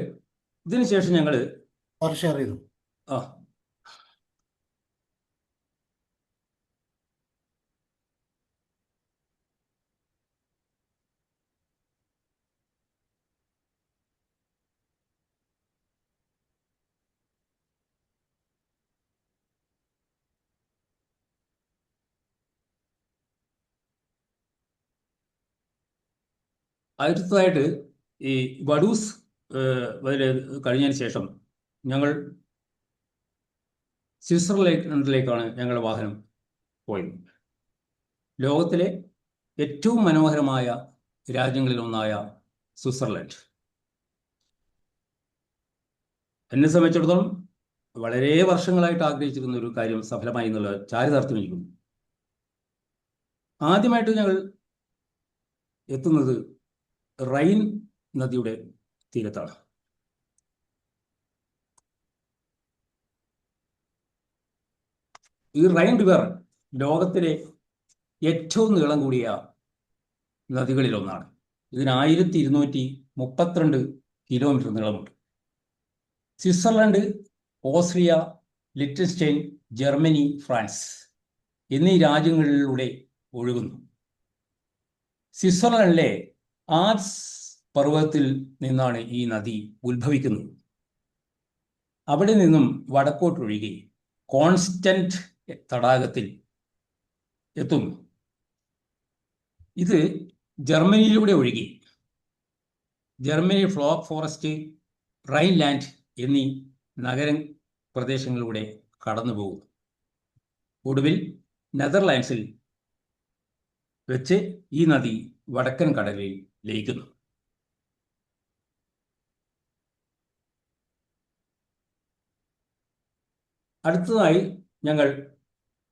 ഇതിനുശേഷം ഞങ്ങൾ ഷെയർ ചെയ്തു. അടുത്തതായിട്ട് ഈ വഡൂസ് കഴിഞ്ഞതിന് ശേഷം ഞങ്ങൾ സ്വിറ്റ്സർലൻഡിലേക്കാണ് ഞങ്ങളുടെ വാഹനം പോയത്. ലോകത്തിലെ ഏറ്റവും മനോഹരമായ രാജ്യങ്ങളിലൊന്നായ സ്വിറ്റ്സർലൻഡ് എന്നെ സംബന്ധിച്ചിടത്തോളം വളരെ വർഷങ്ങളായിട്ട് ആഗ്രഹിച്ചിരുന്ന ഒരു കാര്യം സഫലമായി എന്നുള്ള ചാരിതാർത്ഥ്യം എനിക്കുണ്ട്. ആദ്യമായിട്ട് ഞങ്ങൾ എത്തുന്നത് റൈൻ നദിയുടെ തീരത്താണ്. ഈ റൈൻ റിവർ ലോകത്തിലെ ഏറ്റവും നീളം കൂടിയ നദികളിലൊന്നാണ്. ഇതിന് 1232 കിലോമീറ്റർ നീളമുണ്ട്. സ്വിറ്റ്സർലൻഡ്, ഓസ്ട്രിയ, ലിechtenstein, ജർമ്മനി, ഫ്രാൻസ് എന്നീ രാജ്യങ്ങളിലൂടെ ഒഴുകുന്നു. സ്വിറ്റ്സർലൻഡിലെ ആൽപ്സ് പർവ്വതത്തിൽ നിന്നാണ് ഈ നദി ഉത്ഭവിക്കുന്നത്. അവിടെ നിന്നും വടക്കോട്ടൊഴുകി കോൺസ്റ്റന്റ് തടാകത്തിൽ എത്തുന്നു. ഇത് ജർമ്മനിയിലൂടെ ഒഴുകി ജർമ്മനി ഫ്ലോക്ക് ഫോറസ്റ്റ്, റൈൻലാൻഡ് എന്നീ നഗര പ്രദേശങ്ങളിലൂടെ കടന്നു പോകുന്നു. ഒടുവിൽ നെതർലാൻഡ്സിൽ വെച്ച് ഈ നദി വടക്കൻ കടലിൽ ലയിക്കുന്നു. അടുത്തതായി ഞങ്ങൾ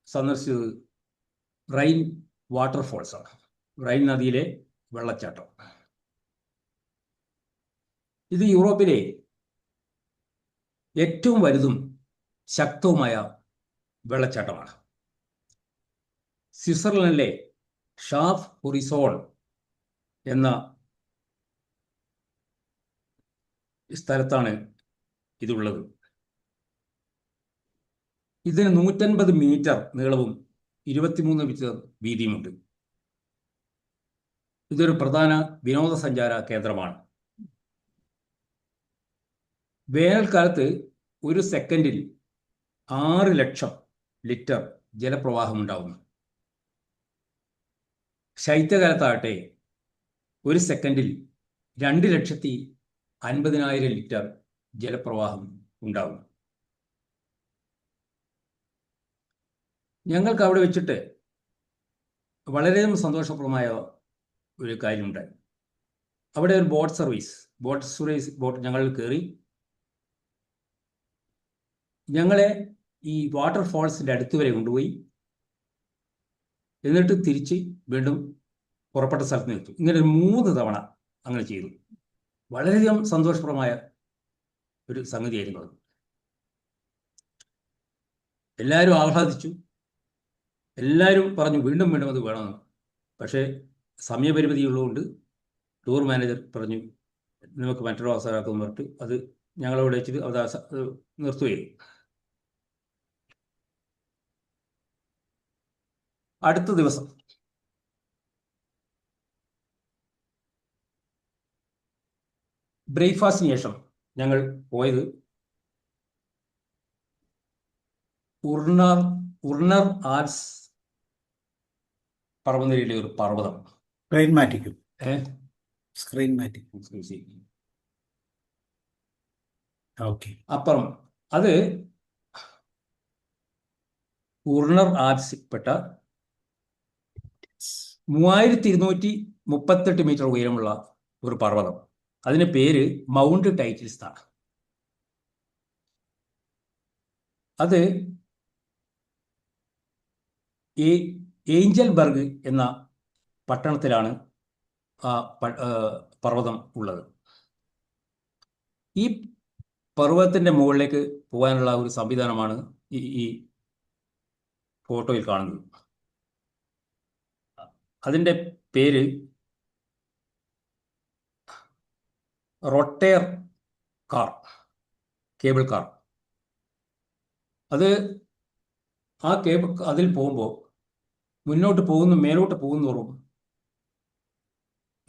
സന്ദർശിച്ചത് റൈൻ വാട്ടർഫോൾസ് ആണ്. റൈൻ നദിയിലെ വെള്ളച്ചാട്ടം. ഇത് യൂറോപ്പിലെ ഏറ്റവും വലുതും ശക്തവുമായ വെള്ളച്ചാട്ടമാണ്. സ്വിറ്റ്സർലൻഡിലെ ഷാഫ് ഹൊറിസോൺ എന്ന സ്ഥലത്താണ് ഇതുള്ളത്. ഇതിന് 150 മീറ്റർ നീളവും 23 മീറ്റർ വീതിയുമുണ്ട്. ഇതൊരു പ്രധാന വിനോദസഞ്ചാര കേന്ദ്രമാണ്. വേനൽക്കാലത്ത് ഒരു സെക്കൻഡിൽ 6 ലക്ഷം ലിറ്റർ ജലപ്രവാഹമുണ്ടാവുന്നു. ശൈത്യകാലത്താകട്ടെ ഒരു സെക്കൻഡിൽ 2,50,000 ലിറ്റർ ജലപ്രവാഹം ഉണ്ടാകും. ഞങ്ങൾക്ക് അവിടെ വെച്ചിട്ട് വളരെയധികം സന്തോഷപ്രദമായ ഒരു കാര്യമുണ്ട്. അവിടെ ഒരു ബോട്ട് ഞങ്ങൾ കയറി. ഞങ്ങളെ ഈ വാട്ടർഫോൾസിൻ്റെ അടുത്ത് വരെ കൊണ്ടുപോയി. എന്നിട്ട് തിരിച്ച് വീണ്ടും പുറപ്പെട്ട സ്ഥലത്ത് നിർത്തും. ഇങ്ങനെ 3 തവണ അങ്ങനെ ചെയ്തു. വളരെയധികം സന്തോഷപ്രദമായ ഒരു സംഗതിയായിരുന്നു അത്. എല്ലാവരും ആഹ്ലാദിച്ചു. എല്ലാവരും പറഞ്ഞു വീണ്ടും വീണ്ടും അത് വേണമെന്ന്. പക്ഷേ സമയപരിമിതി ഉള്ളതുകൊണ്ട് ടൂർ മാനേജർ പറഞ്ഞു നമുക്ക് മറ്റൊരു അവസരമാക്കുമെന്ന് പറഞ്ഞിട്ട് അത് ഞങ്ങളവിടെ വെച്ചിട്ട് അത് നിർത്തുകയായി. അടുത്ത ദിവസം ബ്രേക്ക്ഫാസ്റ്റിന് ശേഷം ഞങ്ങൾ പോയത് ഉർണർ ആൽപ്സ് പർവ്വതനിരയിലെ ഒരു പർവ്വതം. സ്ക്രീൻ മാറ്റിക്കും. ഓക്കെ. അപ്പുറം അത് ഉർണർ ആൽപ്സ് പെട്ട 3238 മീറ്റർ ഉയരമുള്ള ഒരു പർവ്വതം. അതിന് പേര് മൗണ്ട് ടൈറ്റിൽസ് ആണ്. അത് ഏഞ്ചൽബർഗ് എന്ന പട്ടണത്തിലാണ് ആ പർവ്വതം ഉള്ളത്. ഈ പർവ്വതത്തിൻ്റെ മുകളിലേക്ക് പോകാനുള്ള ഒരു സംവിധാനമാണ് ഈ ഫോട്ടോയിൽ കാണുന്നത്. അതിൻ്റെ പേര് റൊട്ടേർ കേബിൾ കാർ. അതിൽ പോകുമ്പോൾ മേലോട്ട് പോകുന്നതോറും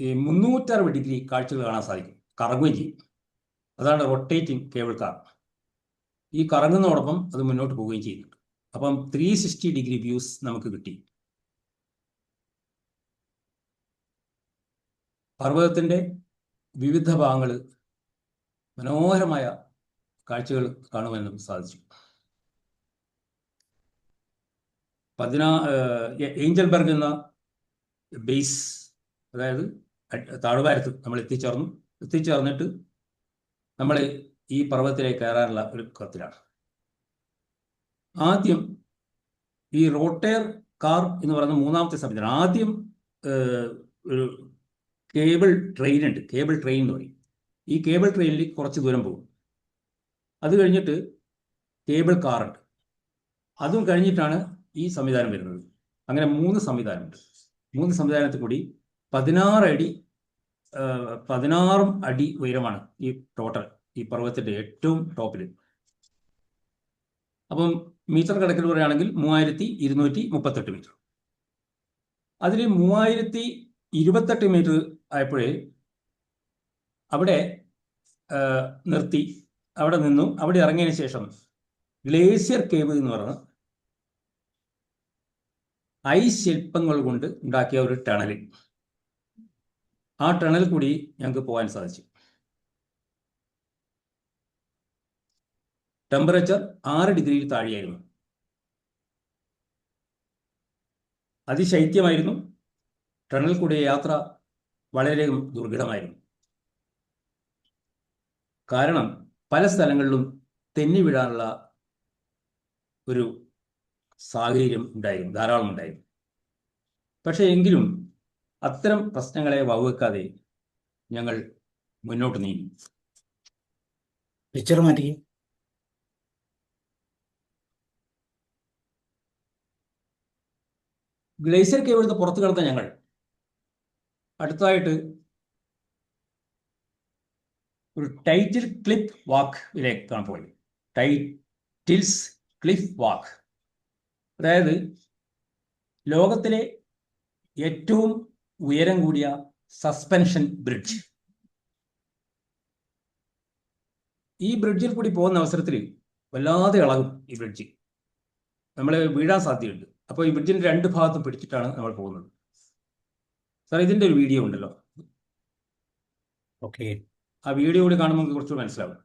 ഈ 360 ഡിഗ്രി കാഴ്ചകൾ കാണാൻ സാധിക്കും. കറങ്ങുകയും ചെയ്യും. അതാണ് റൊട്ടേറ്റിംഗ് കേബിൾ കാർ. ഈ കറങ്ങുന്നതോടൊപ്പം അത് മുന്നോട്ട് പോവുകയും ചെയ്യുന്നുണ്ട്. അപ്പം 360 ഡിഗ്രി വ്യൂസ് നമുക്ക് കിട്ടി. പർവ്വതത്തിൻ്റെ വിവിധ ഭാഗങ്ങൾ മനോഹരമായ കാഴ്ചകൾ കാണുവാൻ നമുക്ക് സാധിച്ചു. ഏഞ്ചൽബർഗ് എന്ന ബേസ്, അതായത് താഴ്വാരത്ത് നമ്മൾ എത്തിച്ചേർന്നിട്ട് നമ്മൾ ഈ പർവ്വതത്തിലേക്ക് കയറാനുള്ള ഒരു ക്രമത്തിലാണ്. ആദ്യം ഈ റോട്ടേർ കാർ എന്ന് പറയുന്ന 3ാമത്തെ സംവിധാനം. ആദ്യം ഒരു കേബിൾ ട്രെയിൻ എന്ന് പറയും. ഈ കേബിൾ ട്രെയിനിൽ കുറച്ച് ദൂരം പോകും. അത് കഴിഞ്ഞിട്ട് കേബിൾ കാറുണ്ട്. അതും കഴിഞ്ഞിട്ടാണ് ഈ സംവിധാനം വരുന്നത്. അങ്ങനെ 3 സംവിധാനമുണ്ട്. 3 സംവിധാനത്തിൽ കൂടി 16 അടി 16 അടി ഉയരമാണ് ഈ ടോട്ടൽ, ഈ പർവ്വതത്തിൻ്റെ ഏറ്റവും ടോപ്പിൽ. അപ്പം മീറ്റർ കണക്കിൽ പറയുകയാണെങ്കിൽ 3238 മീറ്റർ. അതിൽ 3028 മീറ്റർ ആയപ്പോഴേ അവിടെ നിർത്തി. അവിടെ നിന്നു. അവിടെ ഇറങ്ങിയതിന് ശേഷം ഗ്ലേസിയർ കേവ് എന്ന് പറഞ്ഞ ഐസ് ശില്പങ്ങൾ കൊണ്ട് ഉണ്ടാക്കിയ ഒരു ടണൽ, ആ ടണൽ കൂടി ഞങ്ങൾക്ക് പോകാൻ സാധിച്ചു. ടെമ്പറേച്ചർ 6 ഡിഗ്രിയിൽ താഴെയായിരുന്നു. അതിശൈത്യമായിരുന്നു. ടണൽ കൂടിയ യാത്ര വളരെ ദുർഘടമായിരുന്നു. കാരണം പല സ്ഥലങ്ങളിലും തെന്നി വീഴാനുള്ള ഒരു സാഹചര്യം ഉണ്ടായിരുന്നു, ധാരാളം ഉണ്ടായിരുന്നു. പക്ഷേ എങ്കിലും അത്തരം പ്രശ്നങ്ങളെ വകവെക്കാതെ ഞങ്ങൾ മുന്നോട്ട് നീങ്ങി. പിക്ചർ മാറ്റി. ഗ്ലേസിയർ കേവിൽ നിന്ന് പുറത്തു കിടന്ന ഞങ്ങൾ അടുത്തതായിട്ട് ഒരു ടൈറ്റിൽ ക്ലിഫ് വാക്കിലേക്കാണ് പോയത്. ടൈറ്റിൽസ് ക്ലിഫ് വാക്ക്, അതായത് ലോകത്തിലെ ഏറ്റവും ഉയരം കൂടിയ സസ്പെൻഷൻ ബ്രിഡ്ജ്. ഈ ബ്രിഡ്ജിൽ കൂടി പോകുന്ന അവസരത്തിൽ വല്ലാതെ ഇളകും ഈ ബ്രിഡ്ജ്, നമ്മൾ വീഴാൻ സാധ്യതയുണ്ട്. അപ്പോൾ ഈ ബ്രിഡ്ജിൻ്റെ 2 ഭാഗത്തും പിടിച്ചിട്ടാണ് നമ്മൾ പോകുന്നത്. സാർ, ഇതിൻ്റെ ഒരു വീഡിയോ ഉണ്ടല്ലോ, ഓക്കെ. ആ വീഡിയോ കൂടി കാണുമ്പോൾ നമുക്ക് കുറച്ചുകൂടി മനസ്സിലാവും.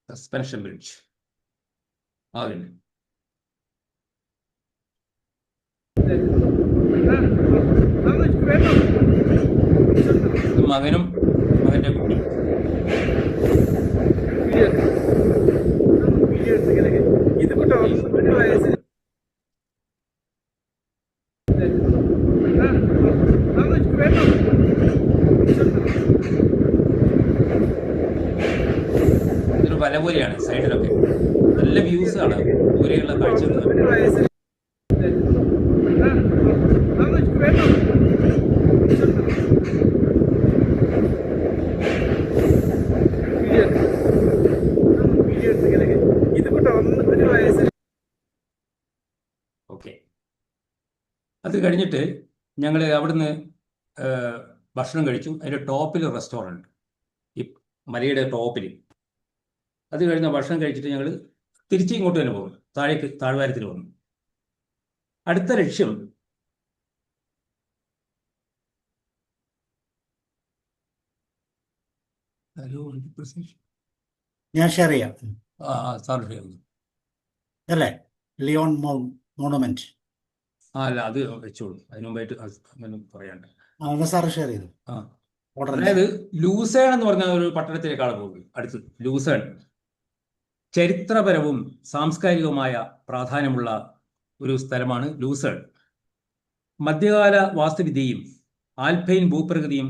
സസ്പെൻഷൻ ബ്രിഡ്ജ് അതിന് മകനും മകന്റെ കുട്ടി. ഇതൊരു വല പോലെയാണ്. സൈഡിലൊക്കെ നല്ല വ്യൂസ് ആണ്, ദൂരെയുള്ള കാഴ്ചകൾ. ഓക്കെ, അത് കഴിഞ്ഞിട്ട് ഞങ്ങൾ അവിടുന്ന് ഭക്ഷണം കഴിച്ചു. അതിൻ്റെ ടോപ്പിൽ റെസ്റ്റോറൻറ്റ്, ഈ മലയുടെ ടോപ്പിൽ. അത് കഴിഞ്ഞ ഭക്ഷണം കഴിച്ചിട്ട് ഞങ്ങൾ തിരിച്ച് ഇങ്ങോട്ട് തന്നെ പോകും, താഴ്വാരത്തിൽ വന്നു. അടുത്ത ലക്ഷ്യം ഞാൻ ഷെയർ ചെയ്യാം സാർ അല്ലേ, ലിയോൺ മോണുമെന്റ്. അല്ല, അത് വെച്ചോളൂ. അതിന് മുമ്പായിട്ട് പറയാണ്ട് സാറ് ഷെയർ ചെയ്തു. അതായത് ലൂസേൺ എന്ന് പറഞ്ഞ ഒരു പട്ടണത്തിലേക്കാണ് പോകുന്നത്. അടുത്ത് ലൂസേൺ ചരിത്രപരവും സാംസ്കാരികവുമായ പ്രാധാന്യമുള്ള ഒരു സ്ഥലമാണ് ലൂസേൺ. മധ്യകാല വാസ്തുവിദ്യയും ആൽപൈൻ ഭൂപ്രകൃതിയും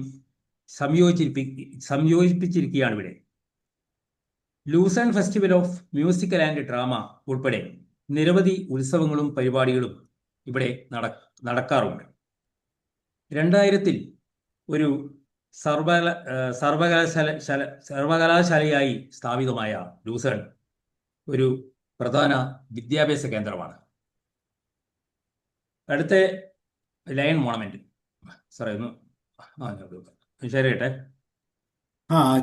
സംയോജിപ്പിച്ചിരിക്കുകയാണ് ഇവിടെ. Lucerne festival of musical and drama ഉൾപ്പെടെ നിരവധി ഉത്സവങ്ങളും പരിപാടികളും ഇവിടെ നടക്കാറുണ്ട്. 2000 ഒരു സർവകലാശാലയായി സ്ഥാപിതമായ ലൂസേൺ ഒരു പ്രധാന വിദ്യാഭ്യാസ കേന്ദ്രമാണ്. അടുത്ത ലയൺ മോണമെന്റ് സാറേ ഒന്ന് ഷെയർ ചെയ്യട്ടെ.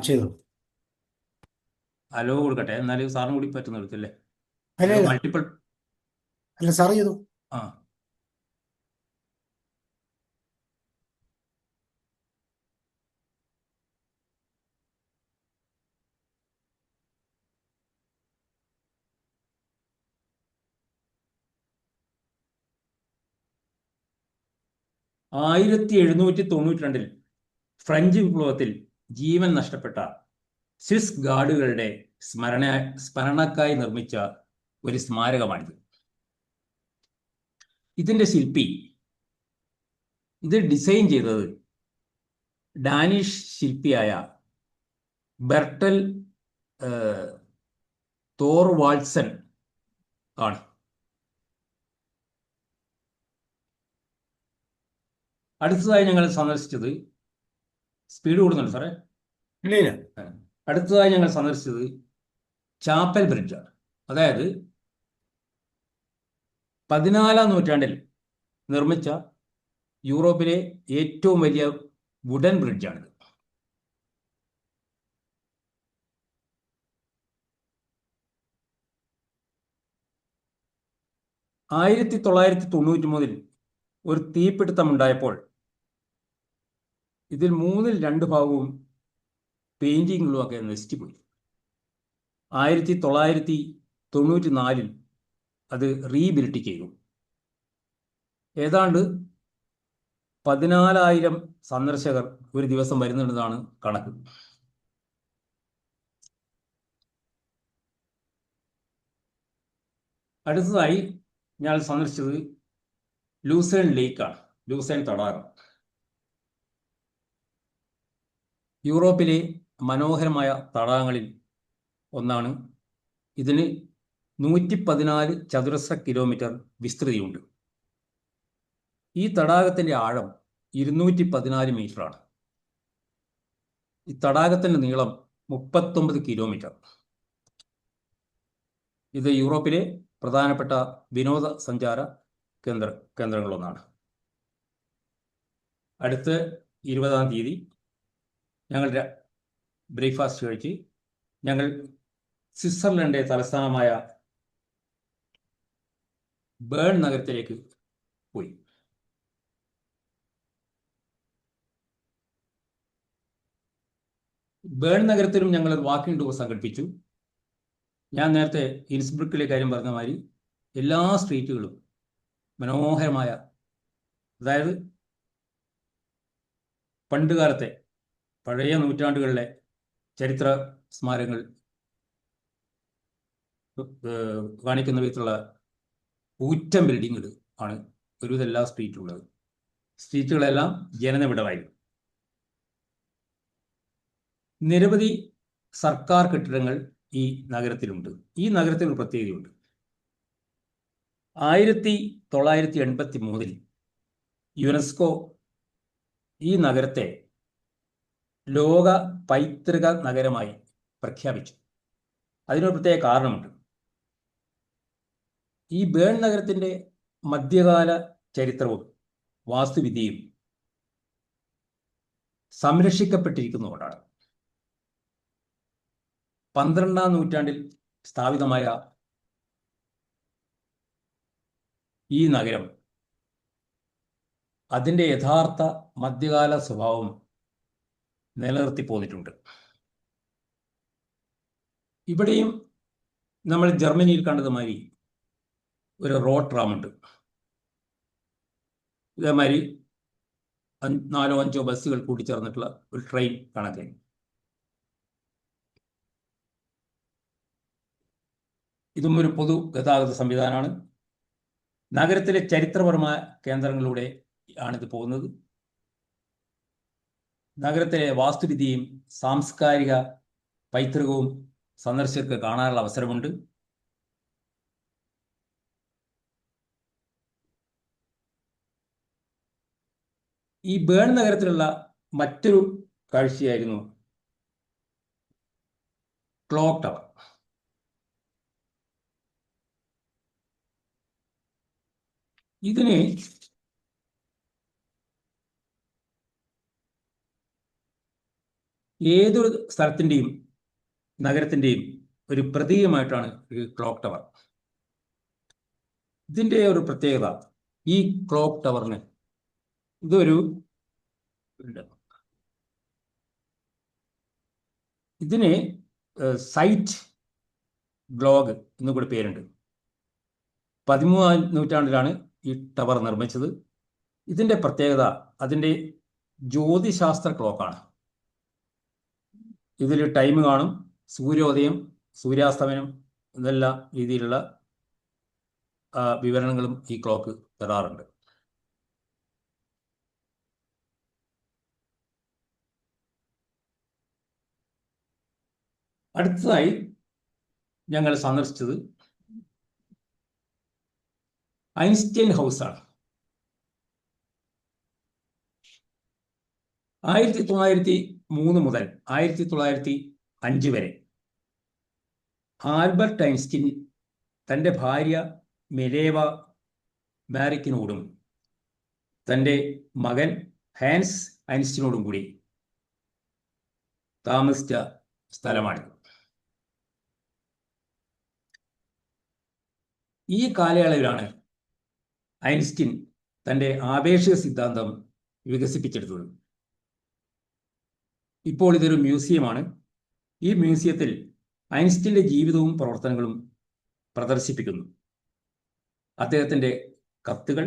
ചെയ്തു. അലോ കൊടുക്കട്ടെ, എന്നാലും സാറിന് കൂടി പറ്റുന്ന എടുത്തല്ലേ. മൾട്ടിപ്പിൾ അല്ല സാർ ചെയ്തു. 1792 ഫ്രഞ്ച് വിപ്ലവത്തിൽ ജീവൻ നഷ്ടപ്പെട്ട സ്വിസ് ഗാർഡുകളുടെ സ്മരണക്കായി നിർമ്മിച്ച ഒരു സ്മാരകമാണിത്. ഇതിൻ്റെ ശില്പി, ഇത് ഡിസൈൻ ചെയ്തത് ഡാനിഷ് ശില്പിയായ ബെർട്ടൽ തോർവാൾസൺ ആണ്. അടുത്തതായി ഞങ്ങൾ സന്ദർശിച്ചത്, സ്പീഡ് കൂടുന്നുണ്ട് സാറേ. ഇല്ല. അടുത്തതായി ഞങ്ങൾ സന്ദർശിച്ചത് ചാപ്പൽ ബ്രിഡ്ജാണ്. അതായത് 14-ാം നൂറ്റാണ്ടിൽ നിർമ്മിച്ച യൂറോപ്പിലെ ഏറ്റവും വലിയ വുഡൻ ബ്രിഡ്ജാണിത്. ആയിരത്തി 1993 ഒരു തീപിടുത്തമുണ്ടായപ്പോൾ ഇതിൽ 2/3 ഭാഗവും പെയിന്റിങ്ങുകളും ഒക്കെ നശിച്ചുപോയി. 1994 അത് റീബിൽഡ് ചെയ്തു. ഏതാണ്ട് 14,000 സന്ദർശകർ ഒരു ദിവസം വരുന്നുണ്ടെന്നാണ് കണക്ക്. അടുത്തതായി ഞാൻ സന്ദർശിച്ചത് ലൂസേൺ ലേക്കാണ്, ലൂസേൺ തടാകം. യൂറോപ്പിലെ മനോഹരമായ തടാകങ്ങളിൽ ഒന്നാണ്. ഇതിന് 114 ചതുരശ്ര കിലോമീറ്റർ വിസ്തൃതിയുണ്ട്. ഈ തടാകത്തിൻ്റെ ആഴം 214 മീറ്ററാണ്. ഈ തടാകത്തിൻ്റെ നീളം 39 കിലോമീറ്റർ. ഇത് യൂറോപ്പിലെ പ്രധാനപ്പെട്ട വിനോദസഞ്ചാര കേന്ദ്രങ്ങളൊന്നാണ്. അടുത്ത 20-ാം തീയതി ഞങ്ങൾ ബ്രേക്ക്ഫാസ്റ്റ് കഴിച്ച് ഞങ്ങൾ സ്വിറ്റ്സർലൻഡിൻ്റെ തലസ്ഥാനമായ ബേൺ നഗരത്തിലേക്ക് പോയി. ബേൺ നഗരത്തിലും ഞങ്ങൾ ഒരു വാക്കിംഗ് ടൂർ സംഘടിപ്പിച്ചു. ഞാൻ നേരത്തെ ഇൻസ്ബ്രുക്കിലെ കാര്യം പറഞ്ഞ മാതിരി എല്ലാ സ്ട്രീറ്റുകളും മനോഹരമായ, അതായത് പണ്ടുകാലത്തെ പഴയ നൂറ്റാണ്ടുകളിലെ ചരിത്ര സ്മാരകങ്ങൾ കാണിക്കുന്ന വിധത്തിലുള്ള കൂറ്റൻ ബിൽഡിങ്ങുകൾ ആണ് ഒരുവിധം എല്ലാ സ്ട്രീറ്റുള്ളത്. സ്ട്രീറ്റുകളെല്ലാം ജനനിബിഡമായിരുന്നു. നിരവധി സർക്കാർ കെട്ടിടങ്ങൾ ഈ നഗരത്തിലുണ്ട്. ഈ നഗരത്തിൽ ഒരു പ്രത്യേകതയുണ്ട്. 1983 യുനെസ്കോ ഈ നഗരത്തെ ലോക പൈതൃക നഗരമായി പ്രഖ്യാപിച്ചു. അതിനൊരു പ്രത്യേക കാരണമുണ്ട്. ഈ ബേൺ നഗരത്തിൻ്റെ മധ്യകാല ചരിത്രവും വാസ്തുവിദ്യയും സംരക്ഷിക്കപ്പെട്ടിരിക്കുന്നതുകൊണ്ടാണ്. 12-ാം നൂറ്റാണ്ടിൽ സ്ഥാപിതമായ ഈ നഗരം അതിൻ്റെ യഥാർത്ഥ മധ്യകാല സ്വഭാവം നിലനിർത്തി പോന്നിട്ടുണ്ട്. ഇവിടെയും നമ്മൾ ജർമ്മനിയിൽ കണ്ടതുമാതിരി ഒരു റോഡ് ട്രാമുണ്ട്. ഇതേമാതിരി 4-5 ബസ്സുകൾ കൂട്ടിച്ചേർന്നിട്ടുള്ള ഒരു ട്രെയിൻ കണക്കെ. ഇതും ഒരു പൊതു ഗതാഗത സംവിധാനമാണ്. നഗരത്തിലെ ചരിത്രപരമായ കേന്ദ്രങ്ങളിലൂടെ ആണിത് പോകുന്നത്. നഗരത്തിലെ വാസ്തുവിദ്യയും സാംസ്കാരിക പൈതൃകവും സന്ദർശകർക്ക് കാണാനുള്ള അവസരമുണ്ട്. ഈ ബേൺ നഗരത്തിലുള്ള മറ്റൊരു കാഴ്ചയായിരുന്നു ക്ലോക്ക് ടവർ. ഇതിന് ഏതൊരു സ്ഥലത്തിൻ്റെയും നഗരത്തിൻ്റെയും ഒരു പ്രതീകമായിട്ടാണ് ഈ ക്ലോക്ക് ടവർ. ഇതിൻ്റെ ഒരു പ്രത്യേകത, ഈ ക്ലോക്ക് ടവറിന് ഇതിന് സൈറ്റ് ഗ്ലോഗ് എന്നുകൂടി പേരുണ്ട്. 13-ാം നൂറ്റാണ്ടിലാണ് ഈ ടവർ നിർമ്മിച്ചത്. ഇതിൻ്റെ പ്രത്യേകത അതിൻ്റെ ജ്യോതിശാസ്ത്ര ക്ലോക്കാണ്. ഇതിൽ ടൈം കാണും, സൂര്യോദയം, സൂര്യാസ്തമനം എന്നെല്ലാം രീതിയിലുള്ള വിവരണങ്ങളും ഈ ക്ലോക്ക് തരാറുണ്ട്. അടുത്തതായി ഞങ്ങൾ സന്ദർശിച്ചത് ഐൻസ്റ്റൈൻ ഹൗസാണ്. 1903 മുതൽ 1905 വരെ ആൽബർട്ട് ഐൻസ്റ്റീൻ തൻ്റെ ഭാര്യ മിലേവ മാരിക്കിനോടും തൻ്റെ മകൻ ഹാൻസ് ഐൻസ്റ്റീനോടും കൂടി താമസിച്ച സ്ഥലമാണിത്. ഈ കാലയളവിലാണ് ഐൻസ്റ്റീൻ തൻ്റെ ആപേക്ഷിക സിദ്ധാന്തം വികസിപ്പിച്ചെടുത്തത്. ഇപ്പോൾ ഇതൊരു മ്യൂസിയമാണ്. ഈ മ്യൂസിയത്തിൽ ഐൻസ്റ്റീൻ്റെ ജീവിതവും പ്രവർത്തനങ്ങളും പ്രദർശിപ്പിക്കുന്നു. അദ്ദേഹത്തിൻ്റെ കത്തുകൾ,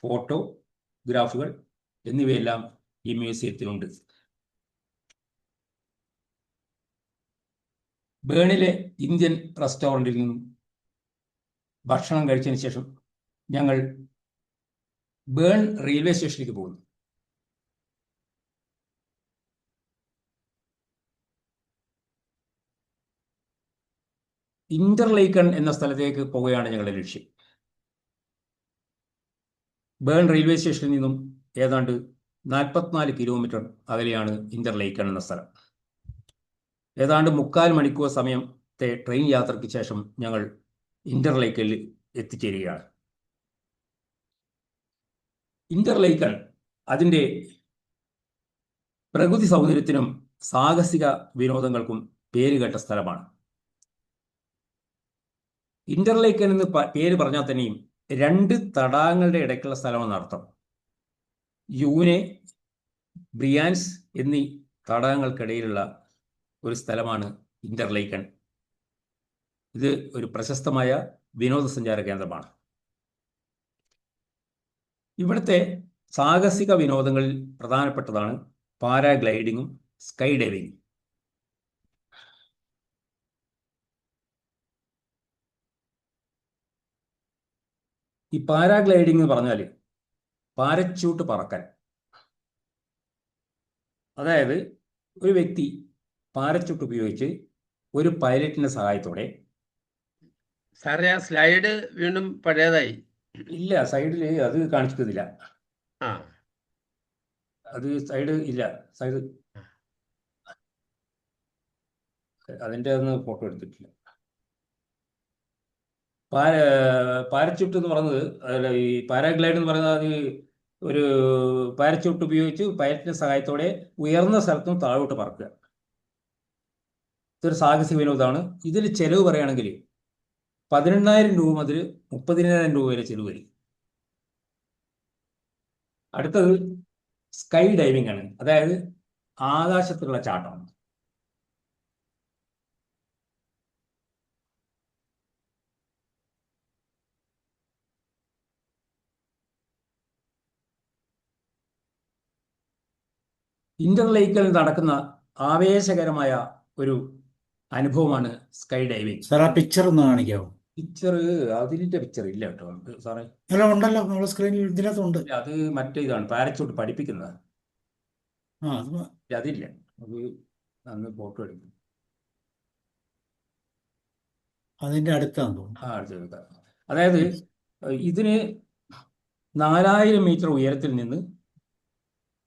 ഫോട്ടോഗ്രാഫുകൾ എന്നിവയെല്ലാം ഈ മ്യൂസിയത്തിലുണ്ട്. ബേണിലെ ഇന്ത്യൻ റെസ്റ്റോറൻറ്റിൽ നിന്നും ഭക്ഷണം കഴിച്ചതിന് ശേഷം ഞങ്ങൾ ബേൺ റെയിൽവേ സ്റ്റേഷനിലേക്ക് പോകുന്നു. ഇന്റർലേക്കൺ എന്ന സ്ഥലത്തേക്ക് പോകുകയാണ് ഞങ്ങളുടെ ലക്ഷ്യം. ബേൺ റെയിൽവേ സ്റ്റേഷനിൽ നിന്നും ഏതാണ്ട് 44 കിലോമീറ്റർ അകലെയാണ് ഇന്റർലേക്കൺ എന്ന സ്ഥലം. ഏതാണ്ട് 3/4 മണിക്കൂർ സമയത്തെ ട്രെയിൻ യാത്രയ്ക്ക് ശേഷം ഞങ്ങൾ ഇന്റർലേക്കനിൽ എത്തിച്ചേരുകയാണ്. ഇന്റർലേക്കൺ അതിൻ്റെ പ്രകൃതി സൗന്ദര്യത്തിനും സാഹസിക വിനോദങ്ങൾക്കും പേരുകേട്ട സ്ഥലമാണ്. ഇന്റർലേക്കൻ എന്ന് പേര് പറഞ്ഞാൽ തന്നെയും 2 തടാകങ്ങളുടെ ഇടയ്ക്കുള്ള സ്ഥലമെന്ന് അർത്ഥം. യൂനെ, ബ്രിയാൻസ് എന്നീ തടാകങ്ങൾക്കിടയിലുള്ള ഒരു സ്ഥലമാണ് ഇന്റർലേക്കൻ. ഇത് ഒരു പ്രശസ്തമായ വിനോദസഞ്ചാര കേന്ദ്രമാണ്. ഇവിടുത്തെ സാഹസിക വിനോദങ്ങളിൽ പ്രധാനപ്പെട്ടതാണ് പാരാഗ്ലൈഡിങ്ങും സ്കൈ ഡൈവിങ്ങും. ഈ പാരാഗ്ലൈഡിംഗ് എന്ന് പറഞ്ഞാൽ പാരച്യൂട്ട് പറക്കൽ. അതായത് ഒരു വ്യക്തി പാരച്യൂട്ട് ഉപയോഗിച്ച് ഒരു പൈലറ്റിന്റെ സഹായത്തോടെ. സാറേ, ആ സ്ലൈഡ് വീണ്ടും പഴയതായി. ഇല്ല, സൈഡിൽ അത് കാണിച്ചിട്ടില്ല. ആ, അത് സൈഡ് ഇല്ല. സൈഡ് അതിൻ്റെ ഒന്ന് ഫോട്ടോ എടുത്തിട്ടില്ല. പാരച്യൂട്ട് എന്ന് പറയുന്നത്, ഈ പാരാഗ്ലൈഡ് എന്ന് പറയുന്നത്, അത് ഒരു പാരച്യൂട്ട് ഉപയോഗിച്ച് പൈലറ്റിന്റെ സഹായത്തോടെ ഉയർന്ന സ്ഥലത്തും താഴോട്ട് പറക്കുക. ഇതൊരു സാഹസിക വിനോദമാണ്. ഇതിൽ ചെലവ് പറയുകയാണെങ്കിൽ 18,000 രൂപ മുതൽ 30,000 രൂപ വരെ ചെലവ് വരും. അടുത്തത് സ്കൈ ഡൈവിംഗ് ആണ്. അതായത് ആകാശത്തിലുള്ള ചാട്ടം. ഇന്റർലേക്കൽ നടക്കുന്ന ആവേശകരമായ ഒരു അനുഭവമാണ് സ്കൈ ഡൈവിംഗ്. സാർ, ആ പിക്ചർ ഒന്ന് കാണിക്കാവോ? പിക്ചർ, അതിന്റെ പിക്ചർ ഇല്ല കേട്ടോ സാറേ. അല്ല, ഉണ്ടല്ലോ, നമ്മുടെ സ്ക്രീനിൽ ഇതിനകത്തുണ്ട്. അത് മറ്റേ ഇതാണ്, പാരച്യൂട്ട് പഠിപ്പിക്കുന്നത്. ആ, അതില്ല, അത് അന്ന് ഫോട്ടോ എടുക്കും. അതിന്റെ അടുത്താന്ന് തോന്നുന്നു. അടുത്തെടുക്കാം. അതായത് ഇതിന് 4000 മീറ്റർ ഉയരത്തിൽ നിന്ന്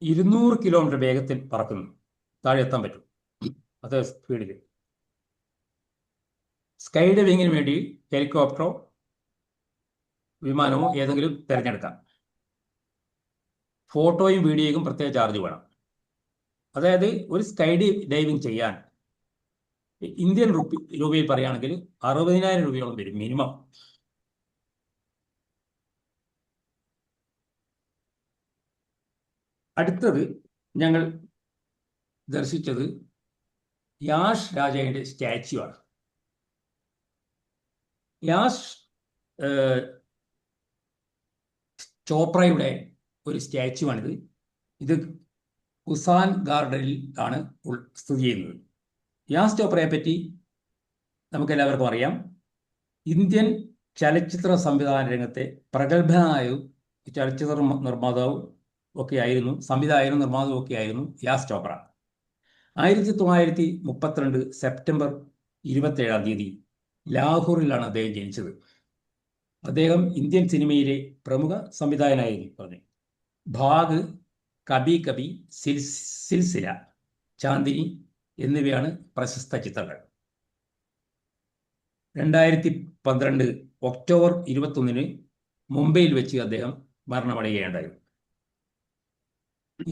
200 കിലോമീറ്റർ വേഗത്തിൽ പറക്കുന്നു. താഴെ എത്താൻ പറ്റും അതേ സ്പീഡിൽ. സ്കൈ ഡൈവിങ്ങിന് വേണ്ടി ഹെലികോപ്റ്ററോ വിമാനമോ ഏതെങ്കിലും തിരഞ്ഞെടുക്കാം. ഫോട്ടോയും വീഡിയോയും പ്രത്യേക ചാർജ് വേണം. അതായത് ഒരു സ്കൈ ഡൈവിംഗ് ചെയ്യാൻ ഇന്ത്യൻ രൂപയിൽ പറയുകയാണെങ്കിൽ 60,000 രൂപയോളം വരും മിനിമം. അടുത്തത് ഞങ്ങൾ ദർശിച്ചത് യാഷ് രാജയുടെ സ്റ്റാച്യു ആണ്. യാഷ് ചോപ്രയുടെ ഒരു സ്റ്റാച്യു ആണിത്. ഇത് കുസാൻ ഗാർഡനിൽ ആണ് സ്ഥിതി ചെയ്യുന്നത്. യാഷ് ചോപ്രയെ പറ്റി നമുക്കെല്ലാവർക്കും അറിയാം, ഇന്ത്യൻ ചലച്ചിത്ര സംവിധാന രംഗത്തെ പ്രഗത്ഭനായ ചലച്ചിത്ര നിർമ്മാതാവും ഒക്കെ ആയിരുന്നു, സംവിധായകനും നിർമ്മാതാവും ഒക്കെ ആയിരുന്നു യാസ് ചോപ്ര. 1932 സെപ്റ്റംബർ 27 ലാഹോറിലാണ് അദ്ദേഹം ജനിച്ചത്. അദ്ദേഹം ഇന്ത്യൻ സിനിമയിലെ പ്രമുഖ സംവിധായകനായിരുന്നു. പറഞ്ഞു ഭാഗ്, കബി കബി, സിൽസില, ചാന്ദിനി എന്നിവയാണ് പ്രശസ്ത ചിത്രങ്ങൾ. 2012 ഒക്ടോബർ 21 മുംബൈയിൽ വെച്ച് അദ്ദേഹം മരണമടയുകയുണ്ടായി.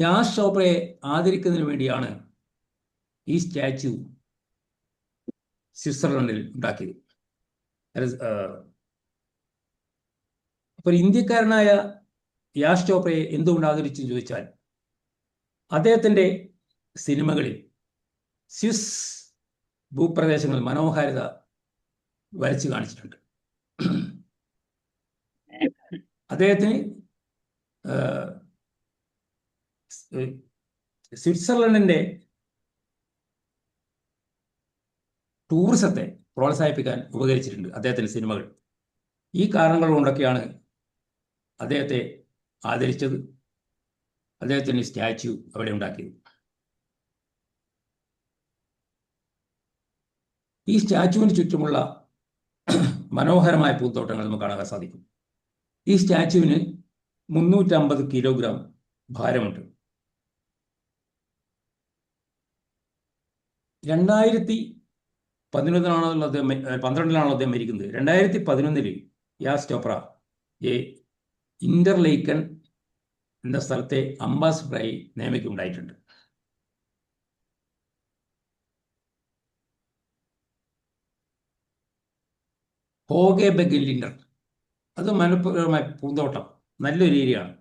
യാസ് ചോപ്രയെ ആദരിക്കുന്നതിന് വേണ്ടിയാണ് ഈ സ്റ്റാച്യു സ്വിറ്റ്സർലൻഡിൽ ഉണ്ടാക്കിയത്. അപ്പോൾ ഇന്ത്യക്കാരനായ യാസ് ചോപ്രയെ എന്തുകൊണ്ട് ആദരിച്ചു ചോദിച്ചാൽ, അദ്ദേഹത്തിൻ്റെ സിനിമകളിൽ സ്വിസ് ഭൂപ്രദേശങ്ങൾ മനോഹാരിത വരച്ചു കാണിച്ചിട്ടുണ്ട്. അദ്ദേഹത്തിന് സ്വിറ്റ്സർലൻഡിൻ്റെ ടൂറിസത്തെ പ്രോത്സാഹിപ്പിക്കാൻ ഉപകരിച്ചിട്ടുണ്ട് അദ്ദേഹത്തിൻ്റെ സിനിമകൾ. ഈ കാരണങ്ങൾ കൊണ്ടൊക്കെയാണ് അദ്ദേഹത്തെ ആദരിച്ചത്, അദ്ദേഹത്തിൻ്റെ സ്റ്റാച്യു അവിടെ ഉണ്ടാക്കിയത്. ഈ സ്റ്റാച്യുവിന് ചുറ്റുമുള്ള മനോഹരമായ പൂന്തോട്ടങ്ങൾ നമുക്ക് കാണാൻ സാധിക്കും. ഈ സ്റ്റാച്യുവിന് 350 കിലോഗ്രാം ഭാരമുണ്ട്. 2012 അദ്ദേഹം മരിക്കുന്നത്. 2011 യാസ് ചോപ്ര ഇന്റർലേക്കൺ എന്ന സ്ഥലത്തെ അംബാസഡറായി നിയമിക്കുകയുണ്ടായിട്ടുണ്ട്. ഹോഗെ ബെഗലിൻഡർ, അത് മനോഹരമായ പൂന്തോട്ടം, നല്ലൊരു ഏരിയയാണ്.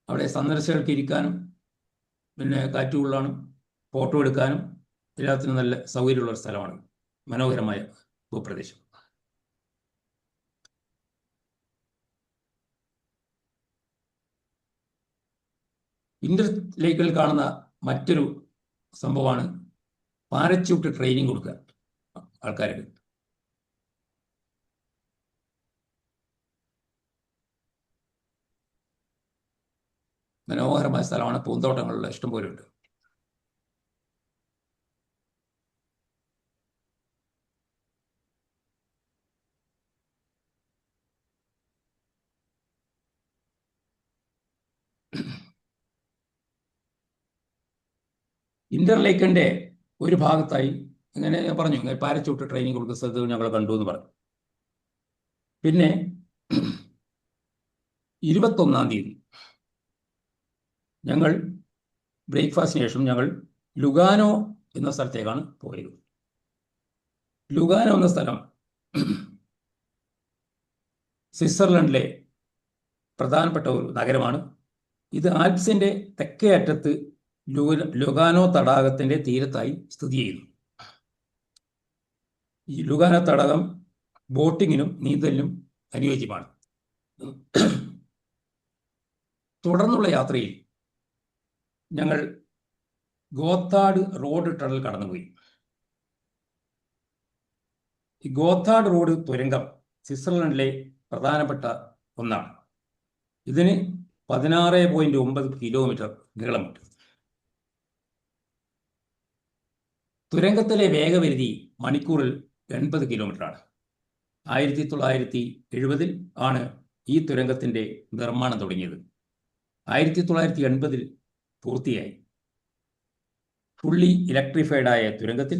അവിടെ സന്ദർശകർക്ക് ഇരിക്കാനും പിന്നെ കാറ്റ് കൊള്ളാനും ഫോട്ടോ എടുക്കാനും എല്ലാത്തിനും നല്ല സൗകര്യമുള്ള ഒരു സ്ഥലമാണ്. മനോഹരമായ ഭൂപ്രദേശം. ഇന്റർലേക്കിൽ കാണുന്ന മറ്റൊരു സംഭവമാണ് പാരച്യൂട്ട് ട്രെയിനിങ് കൊടുക്കുക ആൾക്കാർക്ക്. മനോഹരമായ സ്ഥലമാണ്, പൂന്തോട്ടങ്ങളുള്ള ഇഷ്ടംപോലെ ഉണ്ട്. ഇന്റർലേക്കിന്റെ ഒരു ഭാഗത്തായി ഇങ്ങനെ പറഞ്ഞു, പാരച്യൂട്ട് ട്രെയിനിങ് കൊടുക്കുന്ന സ്ഥലത്ത് ഞങ്ങൾ കണ്ടു എന്ന് പറഞ്ഞു. പിന്നെ 21 ഞങ്ങൾ ബ്രേക്ക്ഫാസ്റ്റിന് ശേഷം ഞങ്ങൾ ലുഗാനോ എന്ന സ്ഥലത്തേക്കാണ് പോയത്. ലുഗാനോ എന്ന സ്ഥലം സ്വിറ്റ്സർലൻഡിലെ പ്രധാനപ്പെട്ട ഒരു നഗരമാണ്. ഇത് ആൽപ്സിന്റെ തെക്കേ അറ്റത്ത് ലുഗാനോ തടാകത്തിന്റെ തീരത്തായി സ്ഥിതി ചെയ്യുന്നു. ഈ ലുഗാനോ തടാകം ബോട്ടിങ്ങിനും നീന്തലിനും അനുയോജ്യമാണ്. തുടർന്നുള്ള യാത്രയിൽ ഞങ്ങൾ ഗോത്താർഡ് റോഡ് ടണൽ കടന്നുപോയി. ഈ ഗോത്താർഡ് റോഡ് തുരങ്കം സ്വിറ്റ്സർലൻഡിലെ പ്രധാനപ്പെട്ട ഒന്നാണ്. ഇതിന് 16.9 കിലോമീറ്റർ നീളമുണ്ട്. തുരങ്കത്തിലെ വേഗപരിധി മണിക്കൂറിൽ 80 കിലോമീറ്ററാണ്. 1970 ആണ് ഈ തുരങ്കത്തിൻ്റെ നിർമ്മാണം തുടങ്ങിയത്. 1980 പൂർത്തിയായി. ഫുള്ളി ഇലക്ട്രിഫൈഡായ തുരങ്കത്തിൽ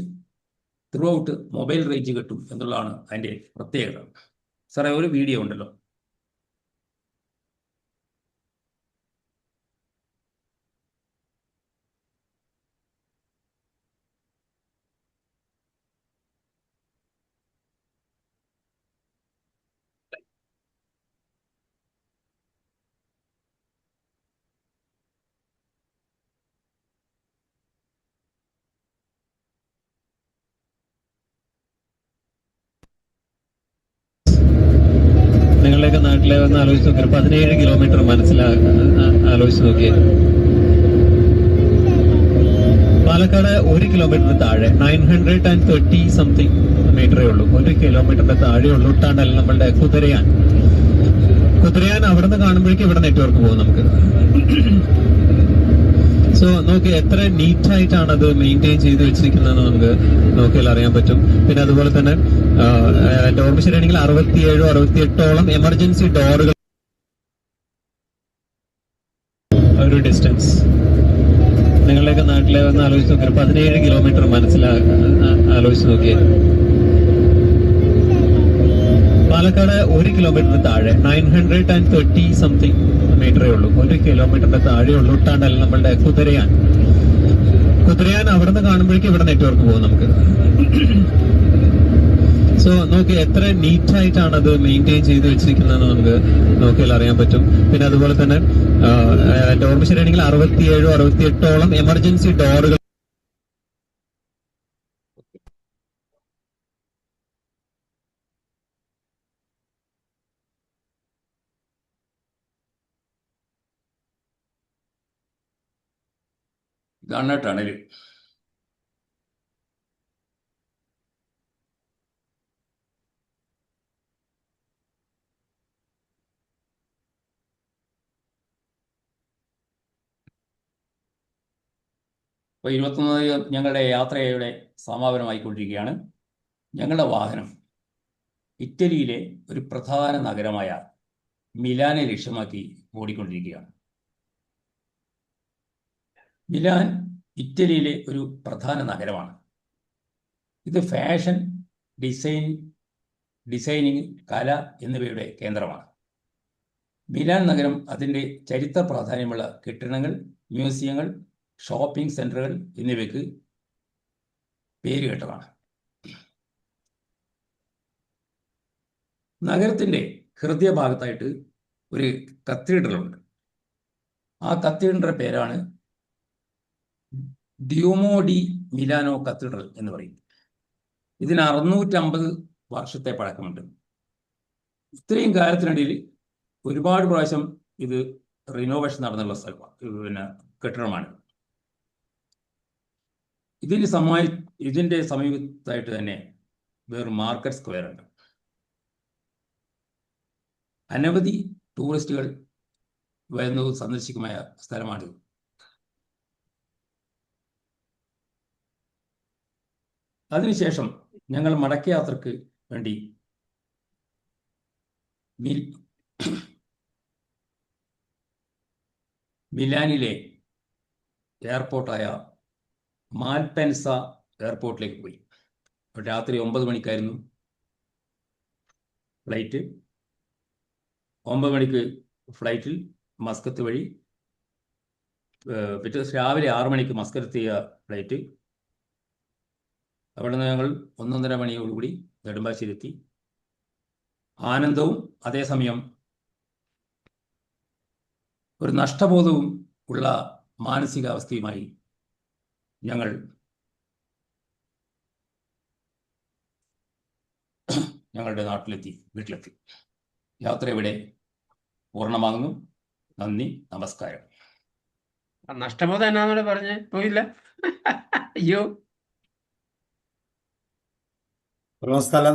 ത്രൂ ഔട്ട് മൊബൈൽ റേഞ്ച് കിട്ടും എന്നുള്ളതാണ് അതിൻ്റെ പ്രത്യേകത. സാറേ, ഒരു വീഡിയോ ഉണ്ടല്ലോ. നിങ്ങളുടെയൊക്കെ നാട്ടിലെ ഒന്ന് ആലോചിച്ച് നോക്കിയാൽ 17 കിലോമീറ്റർ ആലോചിച്ച് നോക്കിയാൽ പാലക്കാട് 1 കിലോമീറ്റർ താഴെ 930 സംതിങ് മീറ്ററേ ഉള്ളൂ. 1 കിലോമീറ്ററിന്റെ താഴെയുള്ളൂ ടണൽ നമ്മളുടെ കുതിരയാൻ. അവിടെ നിന്ന് കാണുമ്പോഴേക്കും ഇവിടെ നെറ്റ്വർക്ക് പോകും നമുക്ക്. സോ നോക്കി എത്ര നീറ്റ് ആയിട്ടാണ് അത് മെയിൻറ്റെയിൻ ചെയ്ത് വെച്ചിരിക്കുന്നതെന്ന് നമുക്ക് നോക്കിയാൽ അറിയാൻ പറ്റും. പിന്നെ അതുപോലെ തന്നെ എന്റെ ഓർമ്മ ശരിയാണെങ്കിൽ 67-68ഓളം എമർജൻസി ഡോറുകൾ ഒരു ഡിസ്റ്റൻസ്. നിങ്ങളുടെയൊക്കെ നാട്ടിലെ ഒന്ന് ആലോചിച്ച് നോക്കിയാൽ 17 കിലോമീറ്റർ ആലോചിച്ച് നോക്കിയാൽ പാലക്കാട് 1 കിലോമീറ്റർ താഴെ 930 സംതിങ് മീറ്ററേ ഉള്ളൂ. 1 കിലോമീറ്ററിന്റെ താഴെയുള്ളൂ ടണൽ നമ്മളുടെ കുതിരയാൻ. അവിടെ നിന്ന് കാണുമ്പോഴേക്കും ഇവിടെ നെറ്റ്വർക്ക് പോകും നമുക്ക്. സോ നോക്കി എത്ര നീറ്റ് ആയിട്ടാണ് അത് മെയിൻറ്റെയിൻ ചെയ്ത് വെച്ചിരിക്കുന്നതെന്ന് നമുക്ക് നോക്കിയാൽ അറിയാൻ പറ്റും. പിന്നെ അതുപോലെ തന്നെ എന്റെ ഓർമ്മ ശരിയാണെങ്കിൽ 67-68ഓളം എമർജൻസി ഡോറുകൾ ഇതാണ് ടണൽ. ഇപ്പോൾ 21 ഞങ്ങളുടെ യാത്രയുടെ സമാപനമായിക്കൊണ്ടിരിക്കുകയാണ്. ഞങ്ങളുടെ വാഹനം ഇറ്റലിയിലെ ഒരു പ്രധാന നഗരമായ മിലാനെ ലക്ഷ്യമാക്കി ഓടിക്കൊണ്ടിരിക്കുകയാണ്. മിലാൻ ഇറ്റലിയിലെ ഒരു പ്രധാന നഗരമാണ്. ഇത് ഫാഷൻ, ഡിസൈനിങ്, കല എന്നിവയുടെ കേന്ദ്രമാണ്. മിലാൻ നഗരം അതിൻ്റെ ചരിത്ര പ്രാധാന്യമുള്ള കെട്ടിടങ്ങൾ, മ്യൂസിയങ്ങൾ, ഷോപ്പിംഗ് സെൻ്ററുകൾ എന്നിവയ്ക്ക് പേരുകേട്ടതാണ്. നഗരത്തിൻ്റെ ഹൃദയഭാഗത്തായിട്ട് ഒരു കത്തീഡ്രലുണ്ട്. ആ കത്തീഡ്രലിൻ്റെ പേരാണ് ഡ്യൂമോ ഡി മിലാനോ കത്തീഡ്രൽ എന്ന് പറയും. ഇതിന് 650 വർഷത്തെ പഴക്കമുണ്ട്. ഇത്രയും കാലത്തിനിടയിൽ ഒരുപാട് പ്രാവശ്യം ഇത് റിനോവേഷൻ നടന്നുള്ള സ്ഥലമാണ്, കെട്ടിടമാണ്. ഇതിൻ്റെ സമീപത്തായിട്ട് തന്നെ വേറെ മാർക്കറ്റ് സ്ക്വയർ ഉണ്ട്. അനവധി ടൂറിസ്റ്റുകൾ വരുന്നത് സന്ദർശിക്കുമായ സ്ഥലമാണിത്. അതിനുശേഷം ഞങ്ങൾ മടക്കയാത്രക്ക് വേണ്ടി മിലാനിലെ എയർപോർട്ടായ മാൽപെൻസ എയർപോർട്ടിലേക്ക് പോയി. രാത്രി 9 മണിക്കായിരുന്നു ഫ്ലൈറ്റ്. 9 മണിക്ക് ഫ്ലൈറ്റിൽ മസ്കത്ത് വഴി, പിറ്റേ ദിവസം രാവിലെ 6 മണിക്ക് മസ്കത്തെത്തിയ ഫ്ലൈറ്റ്. അവിടെ നിന്ന് ഞങ്ങൾ 1-1.5 മണിയോടുകൂടി നെടുമ്പാശ്ശേരിയെത്തി. ആനന്ദവും അതേസമയം ഒരു നഷ്ടബോധവും ഉള്ള മാനസികാവസ്ഥയുമായി ഞങ്ങൾ ഞങ്ങളുടെ വീട്ടിലെത്തി. യാത്ര ഇവിടെ പൂർണ്ണമാകുന്നു. നന്ദി, നമസ്കാരം. നഷ്ടബോധം എന്നാന്നോട് പറഞ്ഞേ? പോയില്ല. അയ്യോ,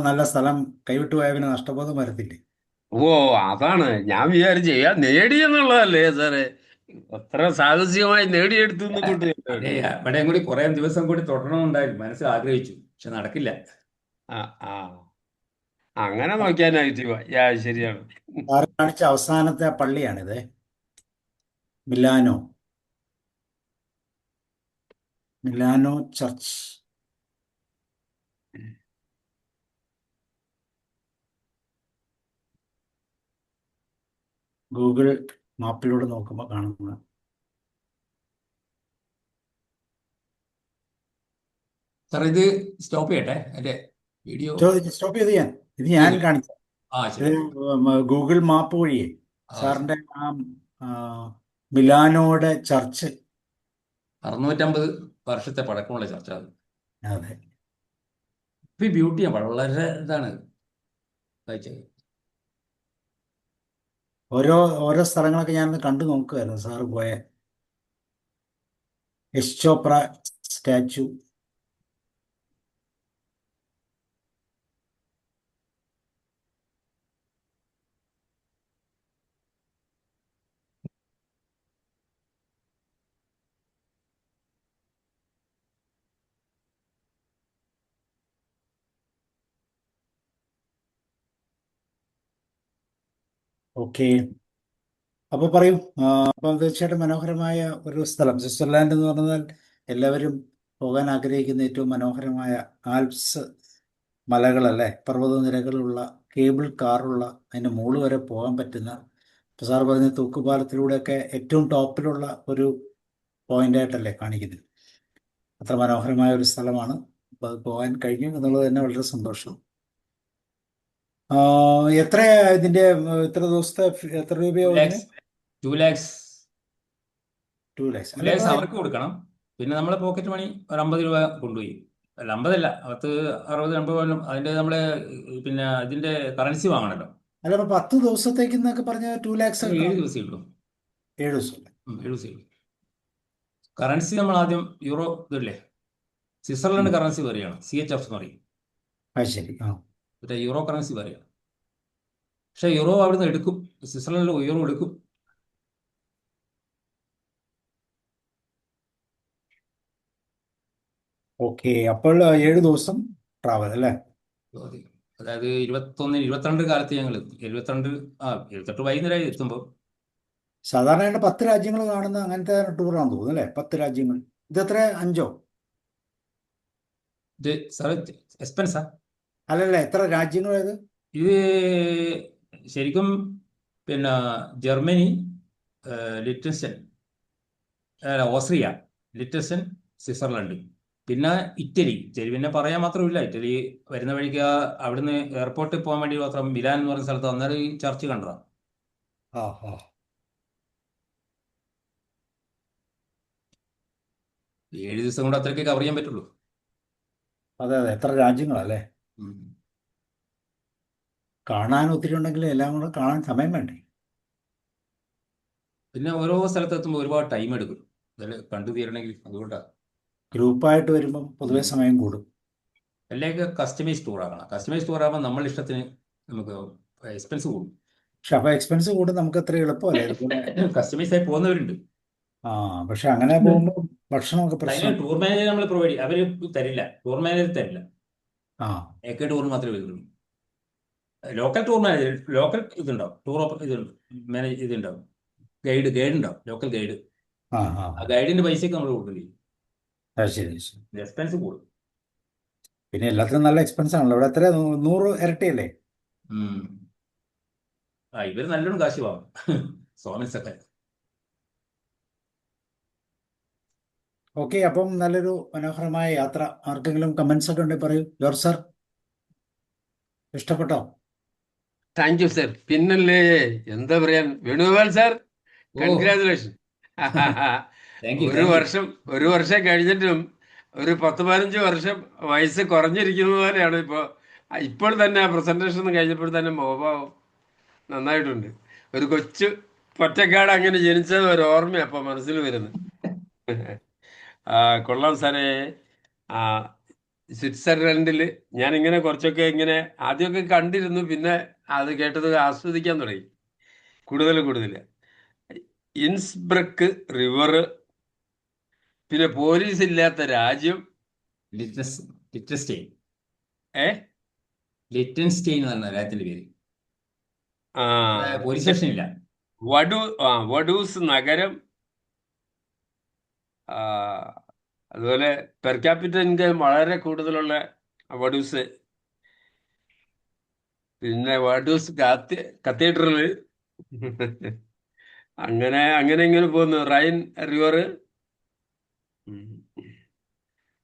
നല്ല സ്ഥലം കൈവിട്ടു പോയ പിന്നെ നഷ്ടബോധം വരത്തില്ലേ? ഓ അതാണ് ഞാൻ വിചാരിച്ചേ. നേടി എന്നുള്ളതല്ലേ സാറേ? അത്ര സാഹസികമായി നേടിയെടുത്തു ഇവിടെയും കൂടി കുറെ ദിവസം കൂടി തുടരണമെന്നുണ്ടായിരുന്നു, മനസ്സിൽ ആഗ്രഹിച്ചു. പക്ഷെ നടക്കില്ല. അങ്ങനെ നോക്കിയാനായിട്ട് ശരിയാണ്. കാണിച്ച അവസാനത്തെ പള്ളിയാണിത്, മിലാനോ ചർച്ച്. ഗൂഗിൾ മാപ്പിലൂടെ നോക്കുമ്പോൾ കാണുന്നത്. സാർ ഇത് സ്റ്റോപ്പ് ചെയ്യട്ടെ, എന്റെ വീഡിയോ സ്റ്റോപ്പ് ചെയ്ത് ഇത് ഞാൻ കാണിച്ച ശരി. ഗൂഗിൾ മാപ്പ് വഴിയേ സാറിന്റെ മിലാനോയുടെ ചർച്ച് 650 വർഷത്തെ പഴക്കമുള്ള ചർച്ച അത്. അതെ, ഇപ്പൊ ബ്യൂട്ടിയാണ്, വളരെ ഇതാണ് വായിച്ചത്. ഓരോ സ്ഥലങ്ങളൊക്കെ ഞാനൊന്ന് കണ്ടു നോക്കുമായിരുന്നു സാറ് പോയ. S Chopra statue. ഓക്കെ, അപ്പോൾ പറയൂ. അപ്പം തീർച്ചയായിട്ടും മനോഹരമായ ഒരു സ്ഥലം സ്വിറ്റ്സർലാൻഡ് എന്ന് പറഞ്ഞാൽ എല്ലാവരും പോകാൻ ആഗ്രഹിക്കുന്ന ഏറ്റവും മനോഹരമായ ആൽപ്സ് മലകളല്ലേ, പർവ്വതനിരകളുള്ള കേബിൾ കാറുള്ള അതിൻ്റെ മുകളിൽ വരെ പോകാൻ പറ്റുന്ന, ഇപ്പോൾ സാർ പറഞ്ഞ തൂക്കുപാലത്തിലൂടെയൊക്കെ ഏറ്റവും ടോപ്പിലുള്ള ഒരു പോയിന്റായിട്ടല്ലേ കാണിക്കുന്നത്. അത്ര മനോഹരമായ ഒരു സ്ഥലമാണ്. അപ്പോൾ അത് പോകാൻ കഴിഞ്ഞു എന്നുള്ളത് തന്നെ വളരെ സന്തോഷം. എത്ര ഇതിൻ്റെ എത്ര ദിവസത്തെ എത്ര രൂപയാവും ഇതിന്? 2 lakhs 2 lakhs 2 അല്ല lakhs ഇപ്പോൾ അവർക്ക് കൊടുക്കണം. പിന്നെ നമ്മളെ പോക്കറ്റ് മണി ഒരു 50 രൂപ കൊണ്ടുപോയി. അല്ല, 50 അല്ല, 10, 60, 80 കൊല്ലം അതിന്റെ നമ്മളെ പിന്നെ ഇതിന്റെ കറൻസി വാങ്ങണല്ലോ. അല്ല ഇപ്പോൾ 10 ദിവസത്തേക്ക് എന്നൊക്കെ പറഞ്ഞ 2 lakhs അത് ഒക്കെ 7 ദിവസമേ ഉള്ളൂ. 7 ദിവസം. 7 ദിവസമേ ഉള്ളൂ. കറൻസി നമ്മൾ ആദ്യം യൂറോ ഇതല്ലേ, സ്വിറ്റ്സർലൻഡ് കറൻസി പറയുകയാണ്, CHF എന്ന് പറയും. അത് ശരി. മറ്റേ യൂറോ കറൻസി പറയുക. പക്ഷെ യൂറോ അവിടുന്ന് എടുക്കും, സ്വിറ്റ്സർലൻഡിൽ യൂറോ എടുക്കും. ഓക്കെ, അപ്പോൾ 7 ദിവസം ട്രാവൽ അല്ലേ? അതായത് 21, 22 കാലത്ത് ഞങ്ങൾ എത്തി. 78 വൈകുന്നേരമായി എത്തുമ്പോൾ. സാധാരണയായിട്ട് 10 രാജ്യങ്ങൾ കാണുന്ന അങ്ങനത്തെ ടൂറാണെന്ന് തോന്നുന്നു അല്ലേ? 10 രാജ്യങ്ങൾ. ഇതെത്ര, 5? ഇത് സാറ് എക്സ്പെൻസാ? അല്ലല്ല, എത്ര രാജ്യങ്ങളേത്? ഇത് ശരിക്കും പിന്നെ ജർമ്മനി, ലിറ്റൻസ്റ്റൻ, ഓസ്ട്രിയ, ലിറ്റൻസ്റ്റൻ, സ്വിറ്റ്സർലൻഡ്, പിന്നെ ഇറ്റലി. പിന്നെ പറയാൻ മാത്രമില്ല. ഇറ്റലി വരുന്ന വഴിക്ക് അവിടുന്ന് എയർപോർട്ടിൽ പോകാൻ വേണ്ടി മാത്രം മിലാൻ എന്ന് പറയുന്ന സ്ഥലത്ത് അന്നേരം ഈ ചർച്ച് കണ്ടതാ. ആ ആ 7 ദിവസം കൊണ്ട് അത്രയ്ക്ക് കവർ ചെയ്യാൻ പറ്റുള്ളൂ. അതെ അതെ, എത്ര രാജ്യങ്ങളല്ലേ? കാണാൻ ഒത്തിരി ഉണ്ടെങ്കിൽ എല്ലാം കൂടെ കാണാൻ സമയം വേണ്ടേ? പിന്നെ ഓരോ സ്ഥലത്ത് എത്തുമ്പോൾ ഒരുപാട് ടൈം എടുക്കും ഇതെല്ലാം കണ്ടു തീരണമെങ്കിൽ. അതുകൊണ്ടാണ് ഗ്രൂപ്പായിട്ട് വരുമ്പം പൊതുവെ സമയം കൂടും. എല്ലാം കസ്റ്റമൈസ് ടൂർ ആകണം. കസ്റ്റമൈസ് ടൂർ ആകുമ്പോൾ നമ്മൾ ഇഷ്ടത്തിന് നമുക്ക് എക്സ്പെൻസ് കൂടും. പക്ഷെ അപ്പോൾ എക്സ്പെൻസ് കൂടും, നമുക്ക് അത്ര എളുപ്പമല്ലേ ഇതുപോലെ? കസ്റ്റമൈസ് ആയി പോകുന്നവരുണ്ട്. പക്ഷെ അങ്ങനെ പോകുമ്പോൾ ഭക്ഷണമൊക്കെ അതിന് പ്രശ്നം. ടൂർ മാനേജർ നമ്മൾ പ്രൊവൈഡ് ചെയ്യും. അവർ തരില്ല, ടൂർ മാനേജർ തരില്ല. ആ ഏക ടൂർ മാത്രമേ വരുള്ളൂ. ലോക്കൽ ടൂർ മാനേജർ, ലോക്കൽ ഇതുണ്ടാവും, ഇതുണ്ട്, ഇതുണ്ടാവും, ഗൈഡ് ഉണ്ടാവും, ലോക്കൽ ഗൈഡ്. ആ ആ ഗൈഡിന്റെ പൈസയൊക്കെ നമ്മൾ കൊടുക്കില്ലേ, അത് ശരി ശരി. എക്സ്പെൻസ് കൂടും. പിന്നെ എല്ലാത്തിനും നല്ല എക്സ്പെൻസ് ആണല്ലോ ഇവിടെ. എത്ര, 100 ഇരട്ടിയല്ലേ? ഇവര് നല്ലോണം കാശ് വാങ്ങും സോമൻസ് ഒക്കെ. ഓക്കെ, അപ്പം നല്ലൊരു മനോഹരമായ യാത്ര. ആർക്കെങ്കിലും കമന്റ്സ് ഒക്കെ ഉണ്ടെങ്കിൽ പറയൂ. ജോർജ് സാർ, ഇഷ്ടപ്പെട്ടോ? Thank you sir. പിന്നല്ലേ എന്താ പറയാൻ, വേണുഗോപാൽ സാർ, ഓ, കൺഗ്രാചുലേഷൻ. Thank you. ഒരു വർഷം കഴിഞ്ഞിട്ടും ഒരു 10-15 വർഷം വയസ്സ് കുറഞ്ഞിരിക്കുന്ന പോലെയാണ് ഇപ്പോൾ തന്നെ പ്രസന്റേഷൻ കഴിഞ്ഞപ്പോൾ തന്നെ മുഖഭാവം നന്നായിട്ടുണ്ട്. ഒരു കൊച്ചു പൊറ്റക്കാട് അങ്ങനെ ജനിച്ചത് ഒരു ഓർമ്മ അപ്പൊ മനസ്സിൽ വരുന്നത്. കൊള്ളാം സാറേ. ആ സ്വിറ്റ്സർലൻഡിൽ ഞാനിങ്ങനെ കുറച്ചൊക്കെ ഇങ്ങനെ ആദ്യമൊക്കെ കണ്ടിരുന്നു, പിന്നെ അത് കേട്ടത് ആസ്വദിക്കാൻ തുടങ്ങി കൂടുതൽ. ഇൻസ്ബ്രക്ക് റിവർ, പിന്നെ പോലീസ് ഇല്ലാത്ത രാജ്യം. ലിറ്റൻസ്റ്റെയിൻ. ഏ ലിറ്റൻസ്റ്റെയിൻ എന്നാണ് രാജ്യത്തിന്റെ പേര്. ആ പോലീസ് സ്റ്റേഷൻ ഇല്ല. വഡൂസ് നഗരം. അതുപോലെ പെർ ക്യാപിറ്റൽ ഇൻകം വളരെ കൂടുതലുള്ള വഡൂസ്. പിന്നെ വഡൂസ് കത്തീഡ്രല്. അങ്ങനെ ഇങ്ങനെ പോകുന്നു. Rhine river.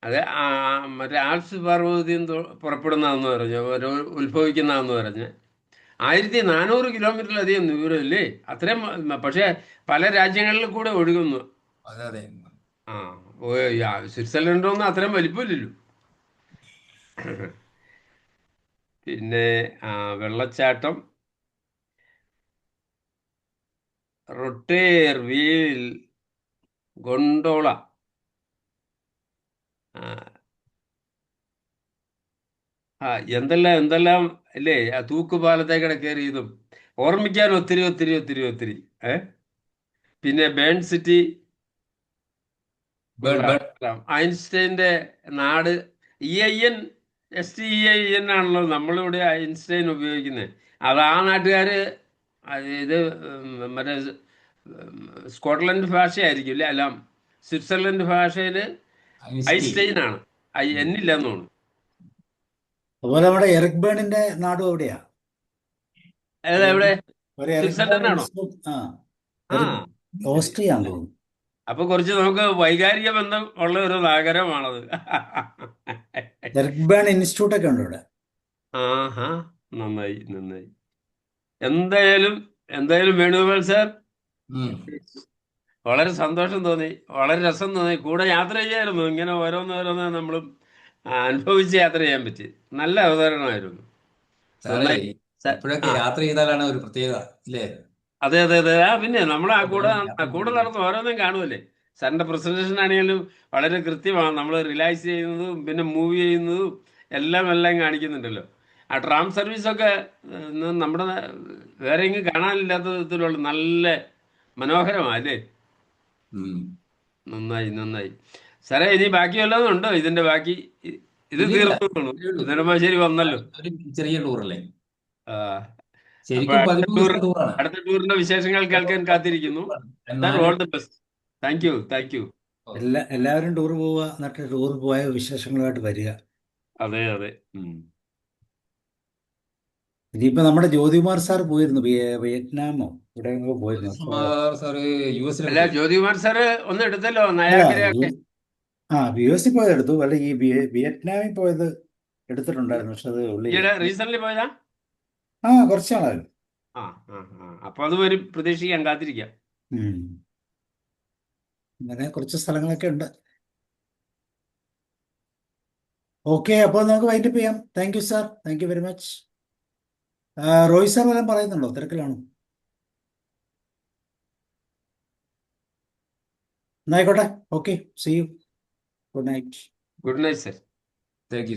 അത് മറ്റേ ആൽപ്സ് പർവ്വതത്തിൽ നിന്ന് പുറപ്പെടുന്നതെന്ന് പറഞ്ഞു, ഉത്ഭവിക്കുന്നതെന്ന് പറഞ്ഞ്. 1400 കിലോമീറ്ററിലധികം ദൂരമില്ലേ? അത്രയും. പക്ഷെ പല രാജ്യങ്ങളിൽ കൂടെ ഒഴുകുന്നു. അതെ. സ്വിറ്റ്സർലൻഡൊന്നും അത്രയും വലിപ്പമില്ലല്ലോ. പിന്നെ വെള്ളച്ചാട്ടം, റൊട്ടേർ വീൽ ഗൊണ്ടോള. ആ ആ എന്തെല്ലാം എന്തെല്ലാം അല്ലേ, ആ തൂക്കുപാലത്തേക്കിടെ കയറിയതും ഓർമ്മിക്കാൻ ഒത്തിരി ഒത്തിരി ഒത്തിരി ഒത്തിരി. ഏ പിന്നെ ബേൺ സിറ്റി ബേൺ ബേൺ ഐൻസ്റ്റൈൻ്റെ നാട്, EIN ആണല്ലോ നമ്മളിവിടെ ഐൻസ്റ്റൈൻ ഉപയോഗിക്കുന്നത്. അത് ആ നാട്ടുകാർ ഇത് മറ്റേ സ്കോട്ട്ലൻഡ് ഭാഷയായിരിക്കും അല്ലേ, അല്ല സ്വിറ്റ്സർലൻഡ് ഭാഷയിൽ ഐൻസ്റ്റൈൻ ആണ്, എന്നില്ലെന്ന് തോന്നുന്നു. അതുപോലെ നമ്മുടെ എറിക് ബേണിന്റെ നാടും എവിടെയാ? എവിടെ? ഒരു എറിക് ബേൺ സ്വിറ്റ്സർലൻഡ് ആണോ? ഇൻസ്റ്റിറ്റ്യൂട്ട്. ആ ഓസ്ട്രിയ ആണെന്ന് തോന്നുന്നു. അപ്പൊ കുറച്ച് നമുക്ക് വൈകാരിക ബന്ധം ഉള്ള ഒരു നഗരമാണത്. എറിക് ബേൺ ഇൻസ്റ്റിറ്റ്യൂട്ട് ഒക്കെ ഉണ്ട് ഇവിടെ. ആഹാ, നന്നായി നന്നായി. എന്തായാലും എന്തായാലും വേണുഗോപാൽ സാർ, വളരെ സന്തോഷം തോന്നി, വളരെ രസം തോന്നി. കൂടെ യാത്ര ചെയ്യായിരുന്നു, ഇങ്ങനെ ഓരോന്നോരോന്ന് നമ്മളും അനുഭവിച്ച് യാത്ര ചെയ്യാൻ പറ്റി. നല്ല അവതരണമായിരുന്നു. സാറേ നന്നായി. എപ്പോഴൊക്കെ ആ യാത്ര ചെയ്താലാണ് ഒരു പ്രത്യേകത ഇല്ലേ? അതെ അതെ അതെ. പിന്നെ നമ്മൾ ആ കൂടെ യാത്ര കൂടെ ചെയ്യുന്നത്. നടന്ന് ഓരോന്നും കാണുമല്ലേ. സാറിന്റെ പ്രസന്റേഷൻ ആണെങ്കിലും വളരെ കൃത്യമാണ്. നമ്മൾ റിലാക്സ് ചെയ്യുന്നതും പിന്നെ മൂവ് ചെയ്യുന്നതും എല്ലാം എല്ലാം കാണിക്കുന്നുണ്ടല്ലോ. ആ ട്രാം സർവീസൊക്കെ നമ്മുടെ വേറെ എങ്ങും കാണാനില്ലാത്ത വിധത്തിലുള്ള നല്ല മനോഹരമാണ് അല്ലേ. ഉം. നന്നായി നന്നായി. സാറേ, ഇനി ബാക്കി വല്ലതും ഉണ്ടോ ഇതിന്റെ ബാക്കി? ഇത് ഇല്ലില്ല, തീർന്നു തോന്നുന്നു. ഇത്രയേ ഉള്ളൂ. നെടുമ്പാശ്ശേരി വന്നല്ലോ. ഒരു ചെറിയ ടൂറല്ലേ, ആ, അപ്പൊ ശരിക്കും 13 ദിവസത്തെ ടൂറാണ്. അടുത്ത ടൂറിന്റെ വിശേഷങ്ങൾ കേൾക്കാൻ കാത്തിരിക്കുന്നു. Sir, all the best. Thank you thank you. എല്ലാവരും ടൂർ പോവുക, എന്നിട്ട് ടൂർ പോയ വിശേഷങ്ങളുമായിട്ട് വരിക. അതെ അതെ. ഇനിയിപ്പോ നമ്മുടെ ജ്യോതികുമാർ സാർ പോയിരുന്നു വിയറ്റ്നാമോ ഇവിടെ പോയിരുന്നു. അപ്പൊ സാറ് അല്ല, US ജ്യോതികുമാർ സാറ് ഒന്ന് എടുത്തല്ലോ അല്ല, നയാഗ്രയൊക്കെ. US പോയത് എടുത്തു, അല്ല ഈ വിയറ്റ്നാമിൽ പോയത് എടുത്തിട്ടുണ്ടായിരുന്നു, പക്ഷെ അത് ഉള്ളി ഈയിടെ റീസെന്റ് പോയതാ? കുറച്ച് നാളായിരുന്നു. ആ ആ ആ അപ്പൊ അത് വരും, പ്രതീക്ഷിക്കാൻ കാത്തിരിക്കാം. അങ്ങനെ കുറച്ച് സ്ഥലങ്ങളൊക്കെ ഉണ്ട്. ഓക്കെ, അപ്പോൾ നമുക്ക് വൈൻഡപ്പ് ചെയ്യാം. Thank you sir, thank you very much. Roy sir വല്ലതും പറയുന്നുണ്ടോ? തിരക്കിലാണോ? എന്നായിക്കോട്ടെ. Okay, see you. Good night. Good night sir. Thank U.